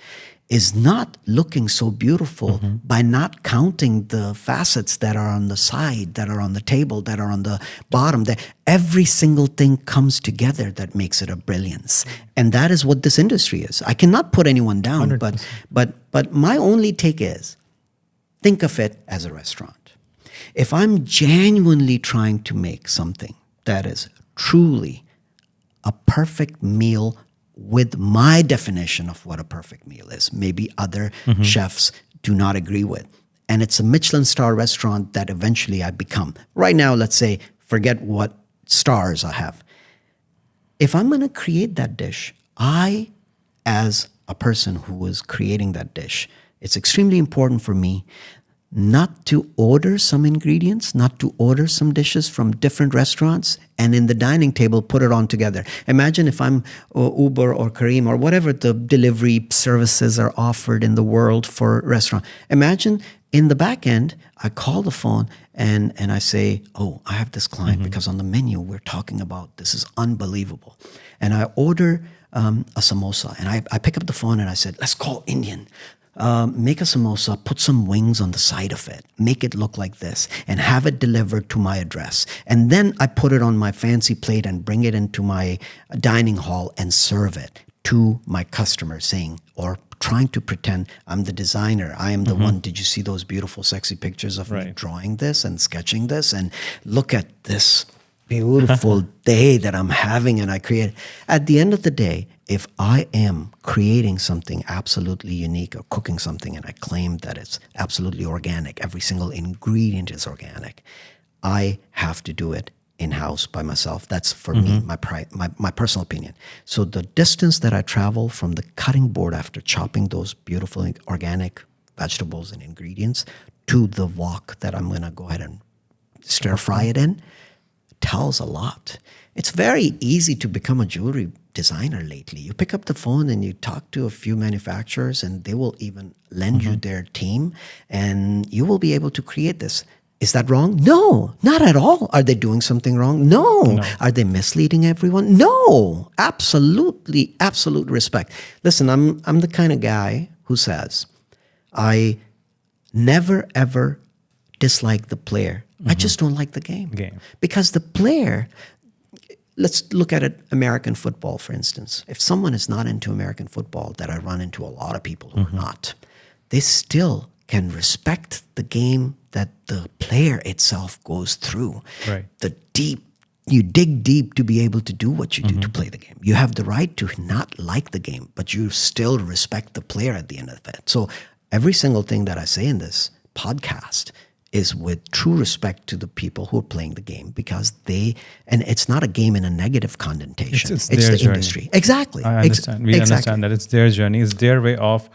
is not looking so beautiful by not counting the facets that are on the side, that are on the table, that are on the bottom. That every single thing comes together that makes it a brilliance. And that is what this industry is. I cannot put anyone down, 100%. but my only take is, think of it as a restaurant. If I'm genuinely trying to make something that is truly a perfect meal with my definition of what a perfect meal is, maybe other chefs do not agree with, and it's a Michelin star restaurant that eventually I become. Right now, let's say, forget what stars I have. If I'm going to create that dish, I, as a person who is creating that dish, it's extremely important for me not to order some ingredients, not to order some dishes from different restaurants, and in the dining table, put it on together. Imagine if I'm Uber or Careem or whatever the delivery services are offered in the world for restaurant. Imagine in the back end, I call the phone and I say, oh, I have this client because on the menu we're talking about, this is unbelievable. And I order a samosa, and I pick up the phone and I said, let's call Indian. Make a samosa, put some wings on the side of it, make it look like this, and have it delivered to my address. And then I put it on my fancy plate and bring it into my dining hall and serve it to my customer, saying, or trying to pretend I'm the designer. I am the one. Did you see those beautiful, sexy pictures of me drawing this and sketching this? And look at this beautiful day that I'm having and I create. At the end of the day, if I am creating something absolutely unique or cooking something and I claim that it's absolutely organic, every single ingredient is organic, I have to do it in-house by myself. That's for me, my personal opinion. So the distance that I travel from the cutting board after chopping those beautiful organic vegetables and ingredients to the wok that I'm going to go ahead and stir fry it in tells a lot. It's very easy to become a jewelry designer lately. You pick up the phone and you talk to a few manufacturers and they will even lend you their team and you will be able to create this. Is that wrong? No, not at all. Are they doing something wrong? No. Are they misleading everyone? No. Absolutely, absolute respect. Listen, I'm the kind of guy who says, I never ever dislike the player. I just don't like the game. Because the player, let's look at it, American football, for instance. If someone is not into American football, that I run into a lot of people who are not, they still can respect the game that the player itself goes through. You dig deep to be able to do what you do to play the game. You have the right to not like the game, but you still respect the player at the end of it. So every single thing that I say in this podcast is with true respect to the people who are playing the game, because and it's not a game in a negative connotation. It's the journey. Industry. Exactly. I understand. We understand that it's their journey. It's their way of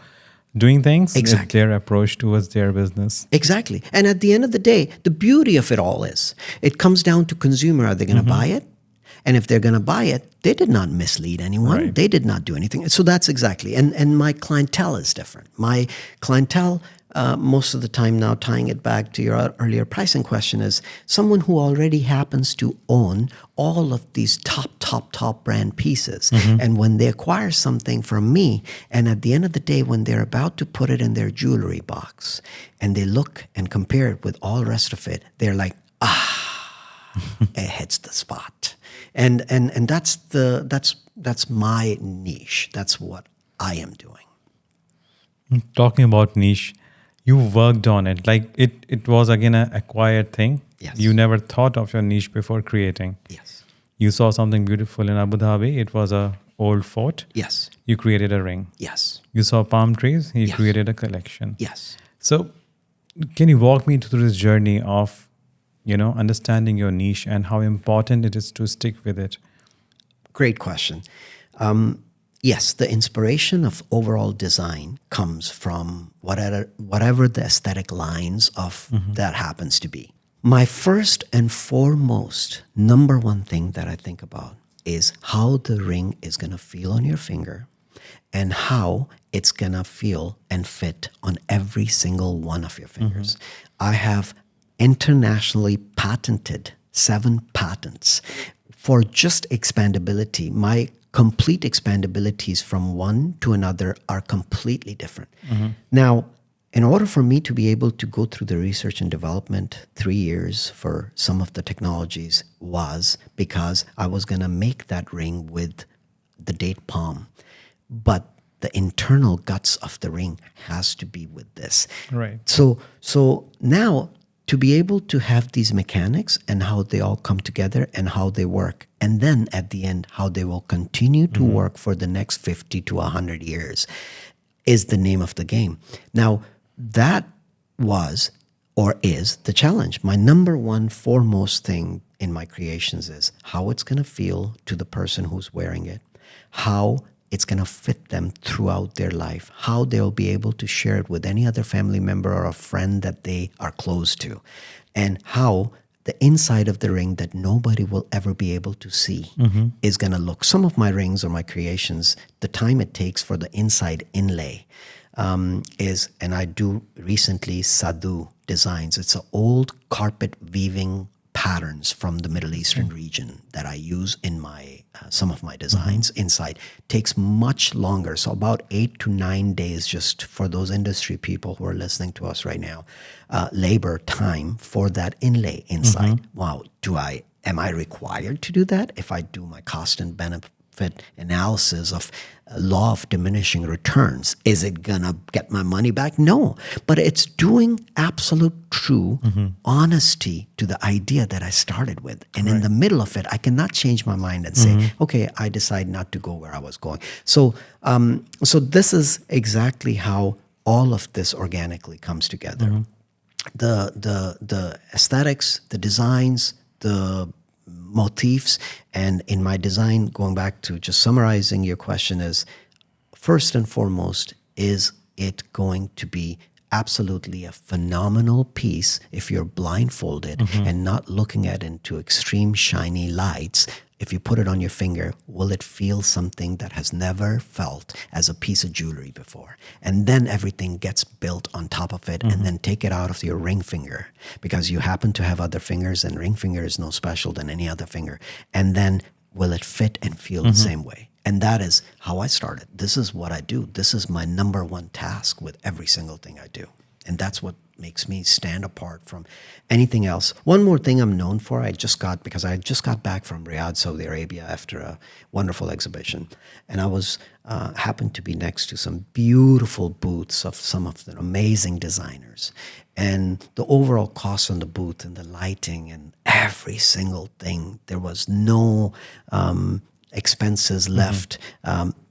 doing things. It's Exactly. their approach towards their business. Exactly. And at the end of the day, the beauty of it all is it comes down to consumer. Are they going to buy it? And if they're going to buy it, they did not mislead anyone. Right. They did not do anything. So that's exactly. And my clientele is different. My clientele, most of the time now, tying it back to your earlier pricing question, is someone who already happens to own all of these top brand pieces. And when they acquire something from me, and at the end of the day, when they're about to put it in their jewelry box, and they look and compare it with all the rest of it, they're like, it hits the spot. And that's my niche. That's what I am doing. Talking about niche, you worked on it. Like it was again an acquired thing. Yes. You never thought of your niche before creating. Yes. You saw something beautiful in Abu Dhabi. It was a old fort. Yes. You created a ring. Yes. You saw palm trees. You Yes. created a collection. Yes. So, can you walk me through this journey of, understanding your niche and how important it is to stick with it? Great question. Yes, the inspiration of overall design comes from whatever the aesthetic lines of that happens to be. My first and foremost number one thing that I think about is how the ring is going to feel on your finger and how it's going to feel and fit on every single one of your fingers. I have internationally patented 7 patents for just expandability. My complete expandabilities from one to another are completely different. Now, in order for me to be able to go through the research and development 3 years for some of the technologies was because I was going to make that ring with the date palm. But the internal guts of the ring has to be with this. Right. So now to be able to have these mechanics and how they all come together and how they work, and then at the end, how they will continue to work for the next 50 to 100 years is the name of the game. Now, that was or is the challenge. My number one foremost thing in my creations is how it's going to feel to the person who's wearing it, how it's going to fit them throughout their life, how they'll be able to share it with any other family member or a friend that they are close to, and how the inside of the ring that nobody will ever be able to see is going to look. Some of my rings or my creations, the time it takes for the inside inlay is, and I do recently Sadhu designs. It's an old carpet weaving patterns from the Middle Eastern region that I use in my some of my designs inside. Takes much longer, so about 8 to 9 days, just for those industry people who are listening to us right now, labor time for that inlay inside. Wow, am I required to do that? If I do my cost and benefit analysis of law of diminishing returns, is it gonna get my money back? No, but it's doing absolute true honesty to the idea that I started with. And in the middle of it, I cannot change my mind and say, okay, I decide not to go where I was going. So this is exactly how all of this organically comes together. The aesthetics, the designs, the motifs, and in my design, going back to just summarizing your question, is first and foremost, is it going to be absolutely a phenomenal piece if you're blindfolded and not looking at it into extreme shiny lights? If you put it on your finger, will it feel something that has never felt as a piece of jewelry before? And then everything gets built on top of it, and then take it out of your ring finger because you happen to have other fingers, and ring finger is no special than any other finger. And then will it fit and feel the same way? And that is how I started. This is what I do. This is my number one task with every single thing I do. And that's what makes me stand apart from anything else. One more thing I'm known for, because I just got back from Riyadh, Saudi Arabia after a wonderful exhibition. And I was happened to be next to some beautiful booths of some of the amazing designers. And the overall cost on the booth and the lighting and every single thing, there was no expenses left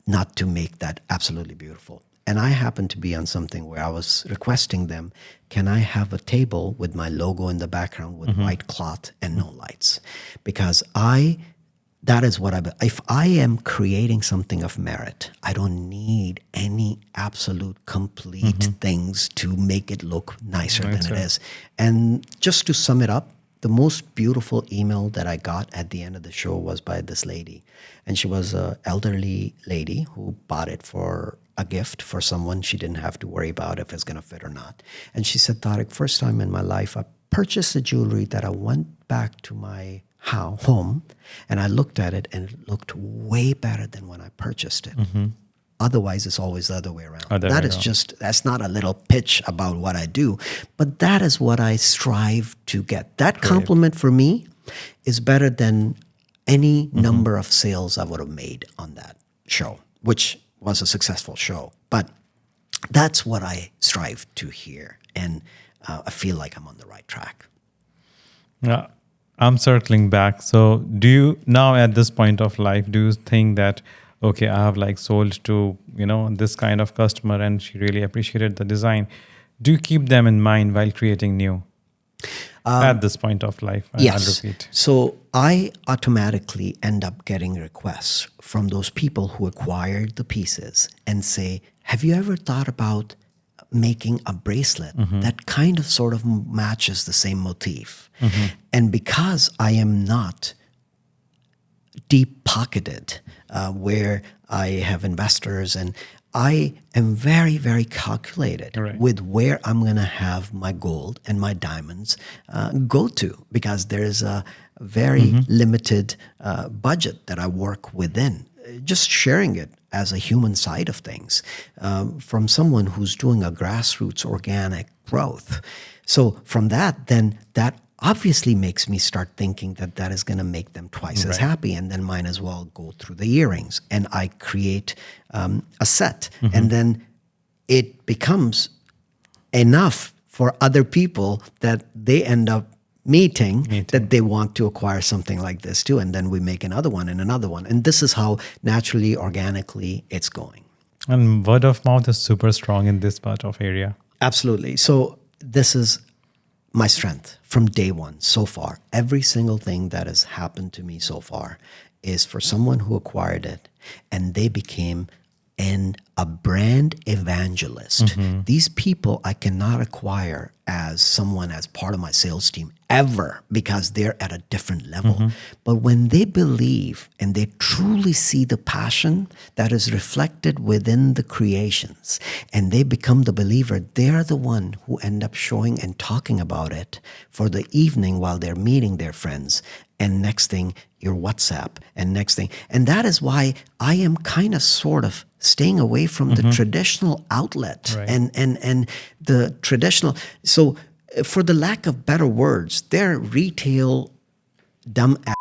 not to make that absolutely beautiful. And I happened to be on something where I was requesting them, can I have a table with my logo in the background with white cloth and no lights? Because I that is what if I am creating something of merit, I don't need any absolute complete things to make it look nicer That's than it right. is. And just to sum it up, the most beautiful email that I got at the end of the show was by this lady. And she was an elderly lady who bought it for a gift for someone. She didn't have to worry about if it's going to fit or not. And she said, Tariq, first time in my life, I purchased a jewelry that I went back to my home and I looked at it and it looked way better than when I purchased it. Otherwise, it's always the other way around. Other That way is around. just, that's not a little pitch about what I do, but that is what I strive to get. That compliment for me is better than any number of sales I would have made on that show, which was a successful show. But that's what I strive to hear. And I feel like I'm on the right track. Yeah, I'm circling back. So do you now at this point of life, do you think that, okay, I have like sold to, this kind of customer and she really appreciated the design. Do you keep them in mind while creating new at this point of life? I'll Yes. repeat. So I automatically end up getting requests from those people who acquired the pieces and say, have you ever thought about making a bracelet that kind of sort of matches the same motif? And because I am not deep pocketed, where I have investors and I am very, very calculated Right. with where I'm going to have my gold and my diamonds go to, because there's a very limited budget that I work within. Just sharing it as a human side of things from someone who's doing a grassroots organic growth. So from that, then that obviously makes me start thinking that that is going to make them twice as Right. happy, and then might as well go through the earrings. And I create a set, and then it becomes enough for other people that they end up meeting that they want to acquire something like this too. And then we make another one and another one. And this is how naturally, organically it's going. And word of mouth is super strong in this part of area. Absolutely. So this is my strength from day one so far. Every single thing that has happened to me so far is for someone who acquired it and they became a brand evangelist. These people I cannot acquire as someone as part of my sales team ever, because they're at a different level. But when they believe and they truly see the passion that is reflected within the creations and they become the believer, they're the one who end up showing and talking about it for the evening while they're meeting their friends. And next thing, your WhatsApp, and next thing. And that is why I am kind of sort of staying away from the traditional outlet Right. and the traditional. So for the lack of better words, they're retail dumb ass,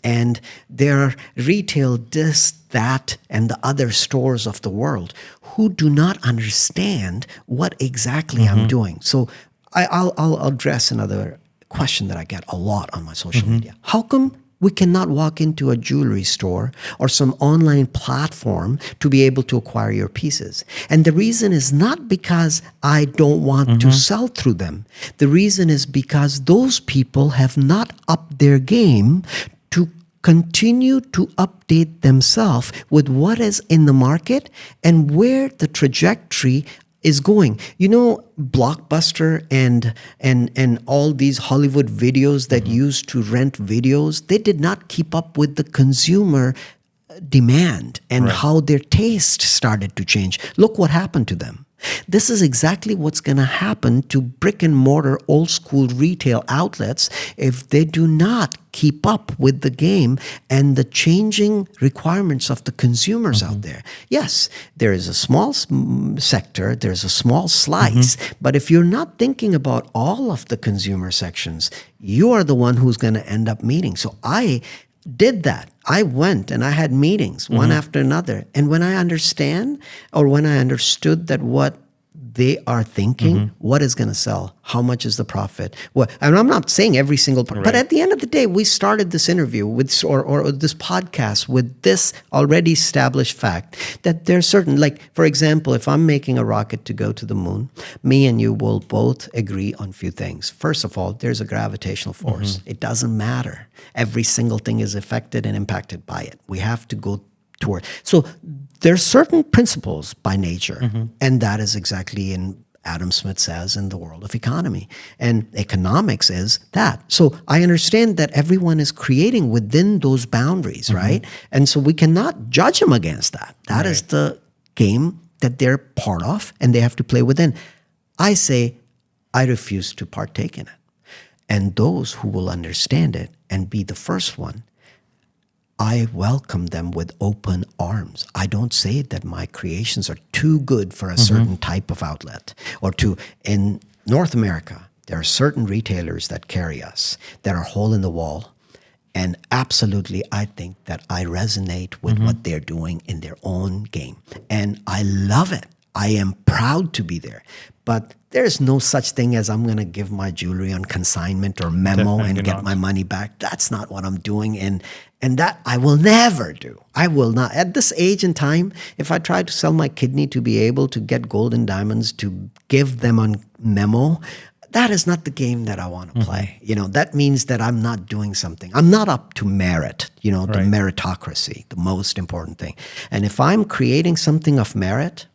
and they're retail this, that, and the other stores of the world who do not understand what exactly I'm doing. So I'll address another question that I get a lot on my social media. How come we cannot walk into a jewelry store or some online platform to be able to acquire your pieces? And the reason is not because I don't want to sell through them. The reason is because those people have not upped their game to continue to update themselves with what is in the market and where the trajectory is going. You know, Blockbuster and all these Hollywood videos that used to rent videos, they did not keep up with the consumer demand and how their taste started to change. Look what happened to them. This is exactly what's going to happen to brick and mortar old school retail outlets if they do not keep up with the game and the changing requirements of the consumers out there. Yes, there is a small sector, there's a small slice, but if you're not thinking about all of the consumer sections, you are the one who's going to end up meeting. So I did that. I went and I had meetings one after another. And when I understood that what they are thinking, what is going to sell? How much is the profit? Well, and I'm not saying every single part, but at the end of the day, we started this interview with, or this podcast with this already established fact that there's certain, like, for example, if I'm making a rocket to go to the moon, me and you will both agree on a few things. First of all, there's a gravitational force. It doesn't matter. Every single thing is affected and impacted by it. We have to go toward. So there's certain principles by nature, and that is exactly in Adam Smith says in the world of economy. And economics is that. So I understand that everyone is creating within those boundaries, right? And so we cannot judge them against that. That is the game that they're part of, and they have to play within. I say, I refuse to partake in it. And those who will understand it and be the first one, I welcome them with open arms. I don't say that my creations are too good for a certain type of outlet or in North America, there are certain retailers that carry us that are hole in the wall. And absolutely, I think that I resonate with what they're doing in their own game. And I love it. I am proud to be there. But there's no such thing as I'm going to give my jewelry on consignment or memo and get my money back. That's not what I'm doing. And that I will never do. I will not. At this age and time, if I try to sell my kidney to be able to get gold and diamonds to give them on memo, that is not the game that I want to play. You know, that means that I'm not doing something. I'm not up to merit, the meritocracy, the most important thing. And if I'm creating something of merit,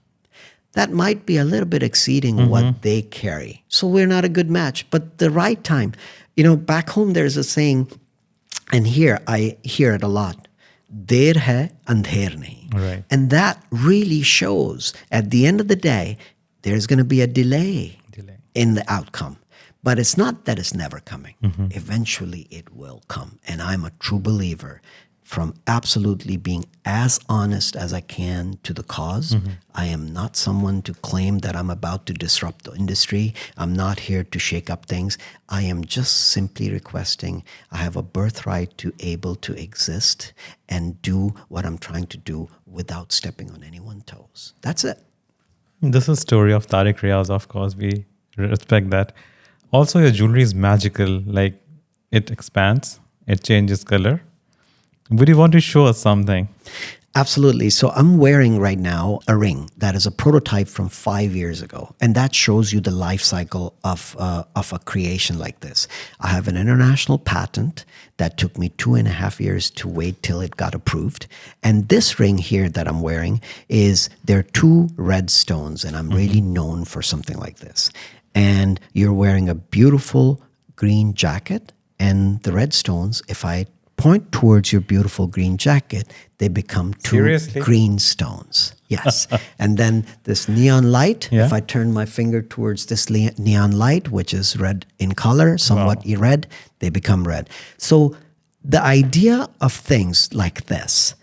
that might be a little bit exceeding what they carry. So we're not a good match. But the right time, back home there's a saying, and here I hear it a lot, der hai andher nahi. Right. And that really shows at the end of the day, there's going to be a delay in the outcome. But it's not that it's never coming. Eventually it will come. And I'm a true believer from absolutely being as honest as I can to the cause. I am not someone to claim that I'm about to disrupt the industry. I'm not here to shake up things. I am just simply requesting I have a birthright to able to exist and do what I'm trying to do without stepping on anyone's toes. That's it. This is story of Tariq Riaz, of course. We respect that. Also, your jewelry is magical. Like, it expands, it changes color. Would you want to show us something? Absolutely. So I'm wearing right now a ring that is a prototype from 5 years ago. And that shows you the life cycle of a creation like this. I have an international patent that took me 2.5 years to wait till it got approved. And this ring here that I'm wearing there are 2 red stones, and I'm really known for something like this. And you're wearing a beautiful green jacket, and the red stones, if I point towards your beautiful green jacket, they become 2 Seriously? green stones. Yes. And then this neon light, if I turn my finger towards this neon light, which is red in color, somewhat red, they become red. So the idea of things like this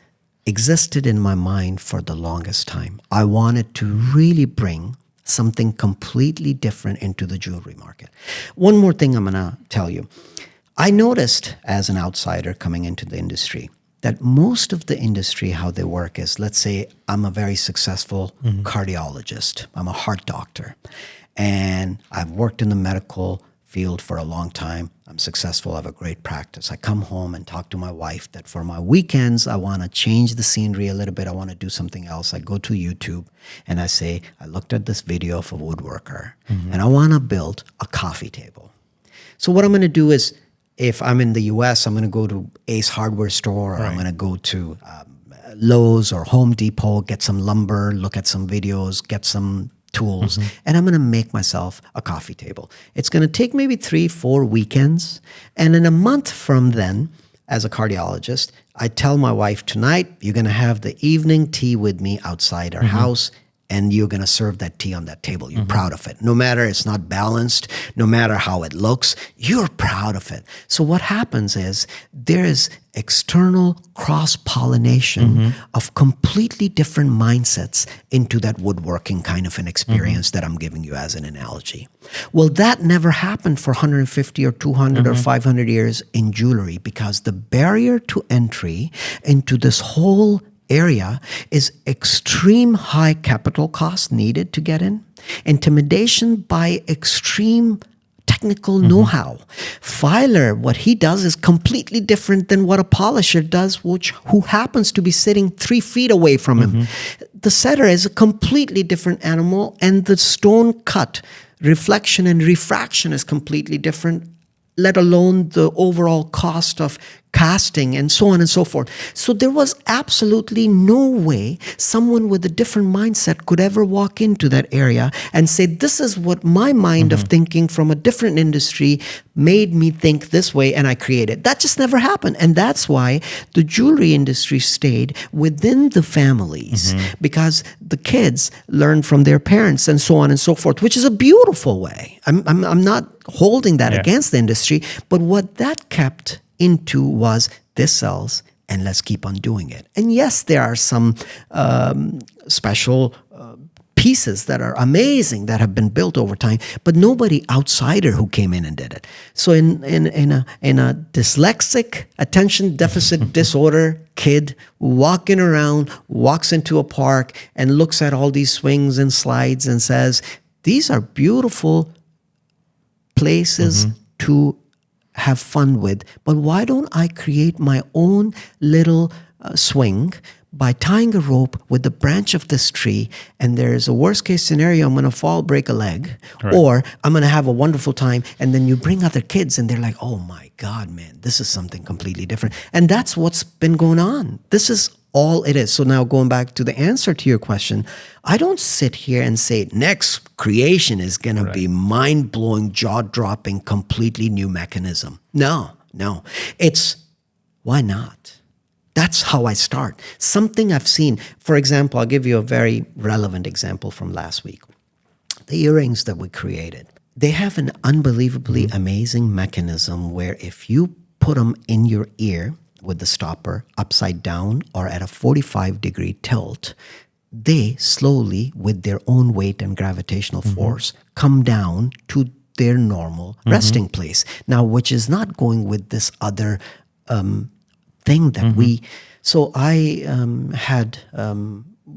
existed in my mind for the longest time. I wanted to really bring something completely different into the jewelry market. One more thing I'm going to tell you. I noticed as an outsider coming into the industry that most of the industry, how they work is, let's say I'm a very successful cardiologist. I'm a heart doctor. And I've worked in the medical field for a long time. I'm successful. I have a great practice. I come home and talk to my wife that for my weekends, I want to change the scenery a little bit. I want to do something else. I go to YouTube and I say, I looked at this video of a woodworker and I want to build a coffee table. So what I'm going to do is, if I'm in the US, I'm going to go to Ace Hardware Store, or I'm going to go to Lowe's or Home Depot, get some lumber, look at some videos, get some tools, and I'm going to make myself a coffee table. It's going to take maybe 3-4 weekends. And in a month from then, as a cardiologist, I tell my wife, tonight, you're going to have the evening tea with me outside our house. And you're going to serve that tea on that table. You're proud of it. No matter it's not balanced, no matter how it looks, you're proud of it. So what happens is there is external cross-pollination of completely different mindsets into that woodworking kind of an experience that I'm giving you as an analogy. Well, that never happened for 150 or 200 or 500 years in jewelry, because the barrier to entry into this whole area is extreme high capital cost needed to get in, intimidation by extreme technical know-how. Filer, what he does is completely different than what a polisher does, who happens to be sitting 3 feet away from him. The setter is a completely different animal, and the stone cut, reflection and refraction is completely different, let alone the overall cost of casting and so on and so forth. So there was absolutely no way someone with a different mindset could ever walk into that area and say, this is what my mind of thinking from a different industry made me think this way, and I created. That just never happened. And that's why the jewelry industry stayed within the families, because the kids learn from their parents and so on and so forth, which is a beautiful way. I'm not holding that against the industry, but what that kept into was, this sells and let's keep on doing it. And yes, there are some special pieces that are amazing that have been built over time, but nobody outsider who came in and did it. So in a dyslexic attention deficit disorder kid walking around, walks into a park and looks at all these swings and slides and says, these are beautiful places to have fun with, but why don't I create my own little swing by tying a rope with the branch of this tree, and there's a worst case scenario, I'm going to fall, break a leg, or I'm going to have a wonderful time, and then you bring other kids and they're like, oh my God, man, this is something completely different. And that's what's been going on. This is all it is. So now going back to the answer to your question, I don't sit here and say next creation is going to be mind-blowing, jaw-dropping, completely new mechanism. No. It's, why not? That's how I start. Something I've seen. For example, I'll give you a very relevant example from last week. The earrings that we created, they have an unbelievably amazing mechanism where if you put them in your ear with the stopper upside down or at a 45-degree tilt, they slowly, with their own weight and gravitational force, come down to their normal resting place. Now, which is not going with this other thing that we... So I had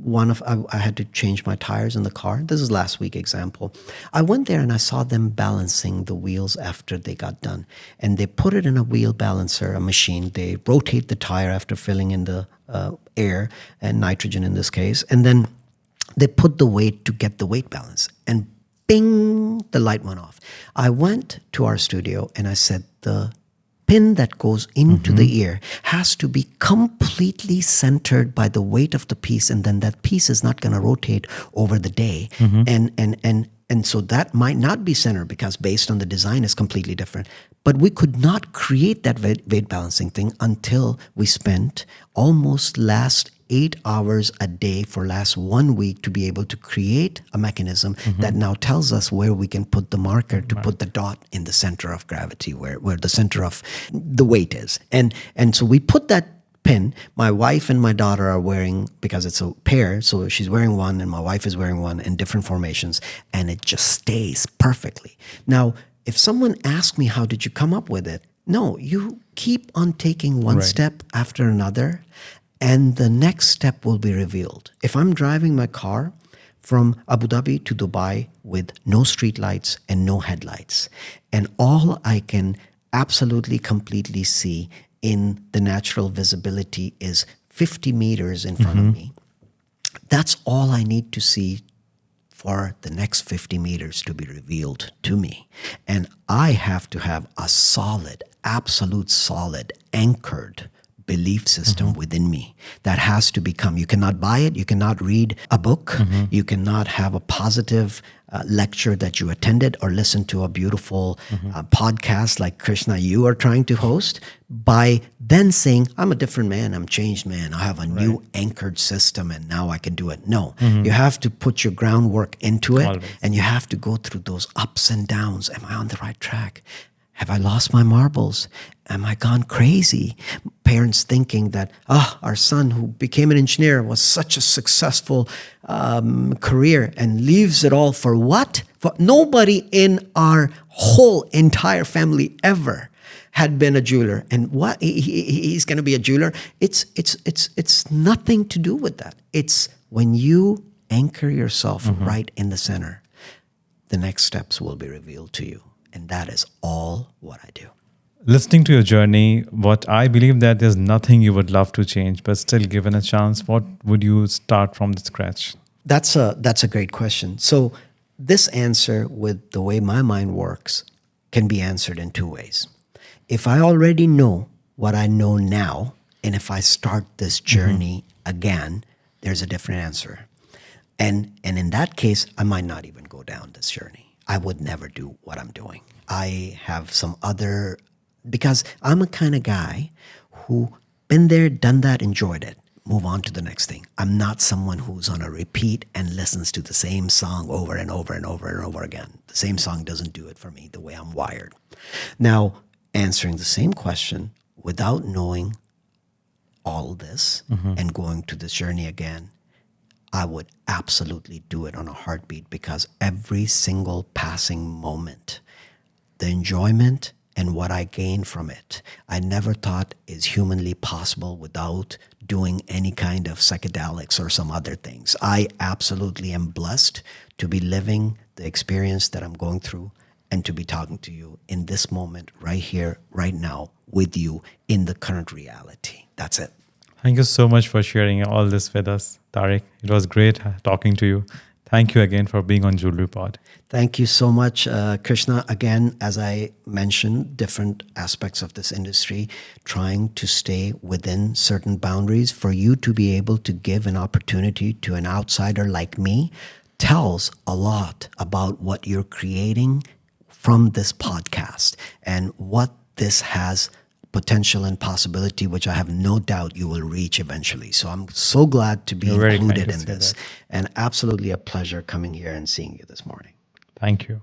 I had to change my tires in the car. This is last week example. I went there and I saw them balancing the wheels after they got done. And they put it in a wheel balancer, a machine. They rotate the tire after filling in the air and nitrogen in this case. And then they put the weight to get the weight balance. And bing, the light went off. I went to our studio and I said, the pin that goes into the ear has to be completely centered by the weight of the piece, and then that piece is not going to rotate over the day. And so that might not be centered because based on the design is completely different. But we could not create that weight balancing thing until we spent almost last 8 hours a day for last 1 week to be able to create a mechanism that now tells us where we can put the marker to put the dot in the center of gravity, where the center of the weight is. And so we put that pin. My wife and my daughter are wearing, because it's a pair, so she's wearing one and my wife is wearing one in different formations, and it just stays perfectly. Now, if someone asks me, how did you come up with it? No, you keep on taking one step after another, and the next step will be revealed. If I'm driving my car from Abu Dhabi to Dubai with no street lights and no headlights, and all I can absolutely completely see in the natural visibility is 50 meters in front of me, that's all I need to see for the next 50 meters to be revealed to me. And I have to have a solid, absolute solid, anchored belief system within me that has to become, you cannot buy it, you cannot read a book, you cannot have a positive lecture that you attended or listen to a beautiful podcast like Krishna you are trying to host by then saying, I'm a different man, I'm changed man, I have a new anchored system and now I can do it. No, you have to put your groundwork into it and you have to go through those ups and downs. Am I on the right track? Have I lost my marbles? Am I gone crazy? Parents thinking that, our son who became an engineer was such a successful career and leaves it all for what? For nobody in our whole entire family ever had been a jeweler, and what he's going to be a jeweler. It's nothing to do with that. It's when you anchor yourself right in the center, the next steps will be revealed to you, and that is all what I do. Listening to your journey, what I believe that there's nothing you would love to change, but still given a chance, what would you start from the scratch? That's a great question. So this answer, with the way my mind works, can be answered in two ways. If I already know what I know now, and if I start this journey again, there's a different answer. And in that case, I might not even go down this journey. I would never do what I'm doing. I have some other, because I'm a kind of guy who been there, done that, enjoyed it, move on to the next thing. I'm not someone who's on a repeat and listens to the same song over and over and over and over again. The same song doesn't do it for me the way I'm wired. Now, answering the same question without knowing all this and going to this journey again, I would absolutely do it on a heartbeat, because every single passing moment, the enjoyment and what I gain from it, I never thought is humanly possible without doing any kind of psychedelics or some other things. I absolutely am blessed to be living the experience that I'm going through and to be talking to you in this moment, right here, right now, with you in the current reality. That's it. Thank you so much for sharing all this with us, Tariq. It was great talking to you. Thank you again for being on Jewellery Pod. Thank you so much, Krishna. Again, as I mentioned, different aspects of this industry, trying to stay within certain boundaries for you to be able to give an opportunity to an outsider like me tells a lot about what you're creating from this podcast and what this has potential and possibility, which I have no doubt you will reach eventually. So I'm so glad to be included in this, and absolutely a pleasure coming here and seeing you this morning. Thank you.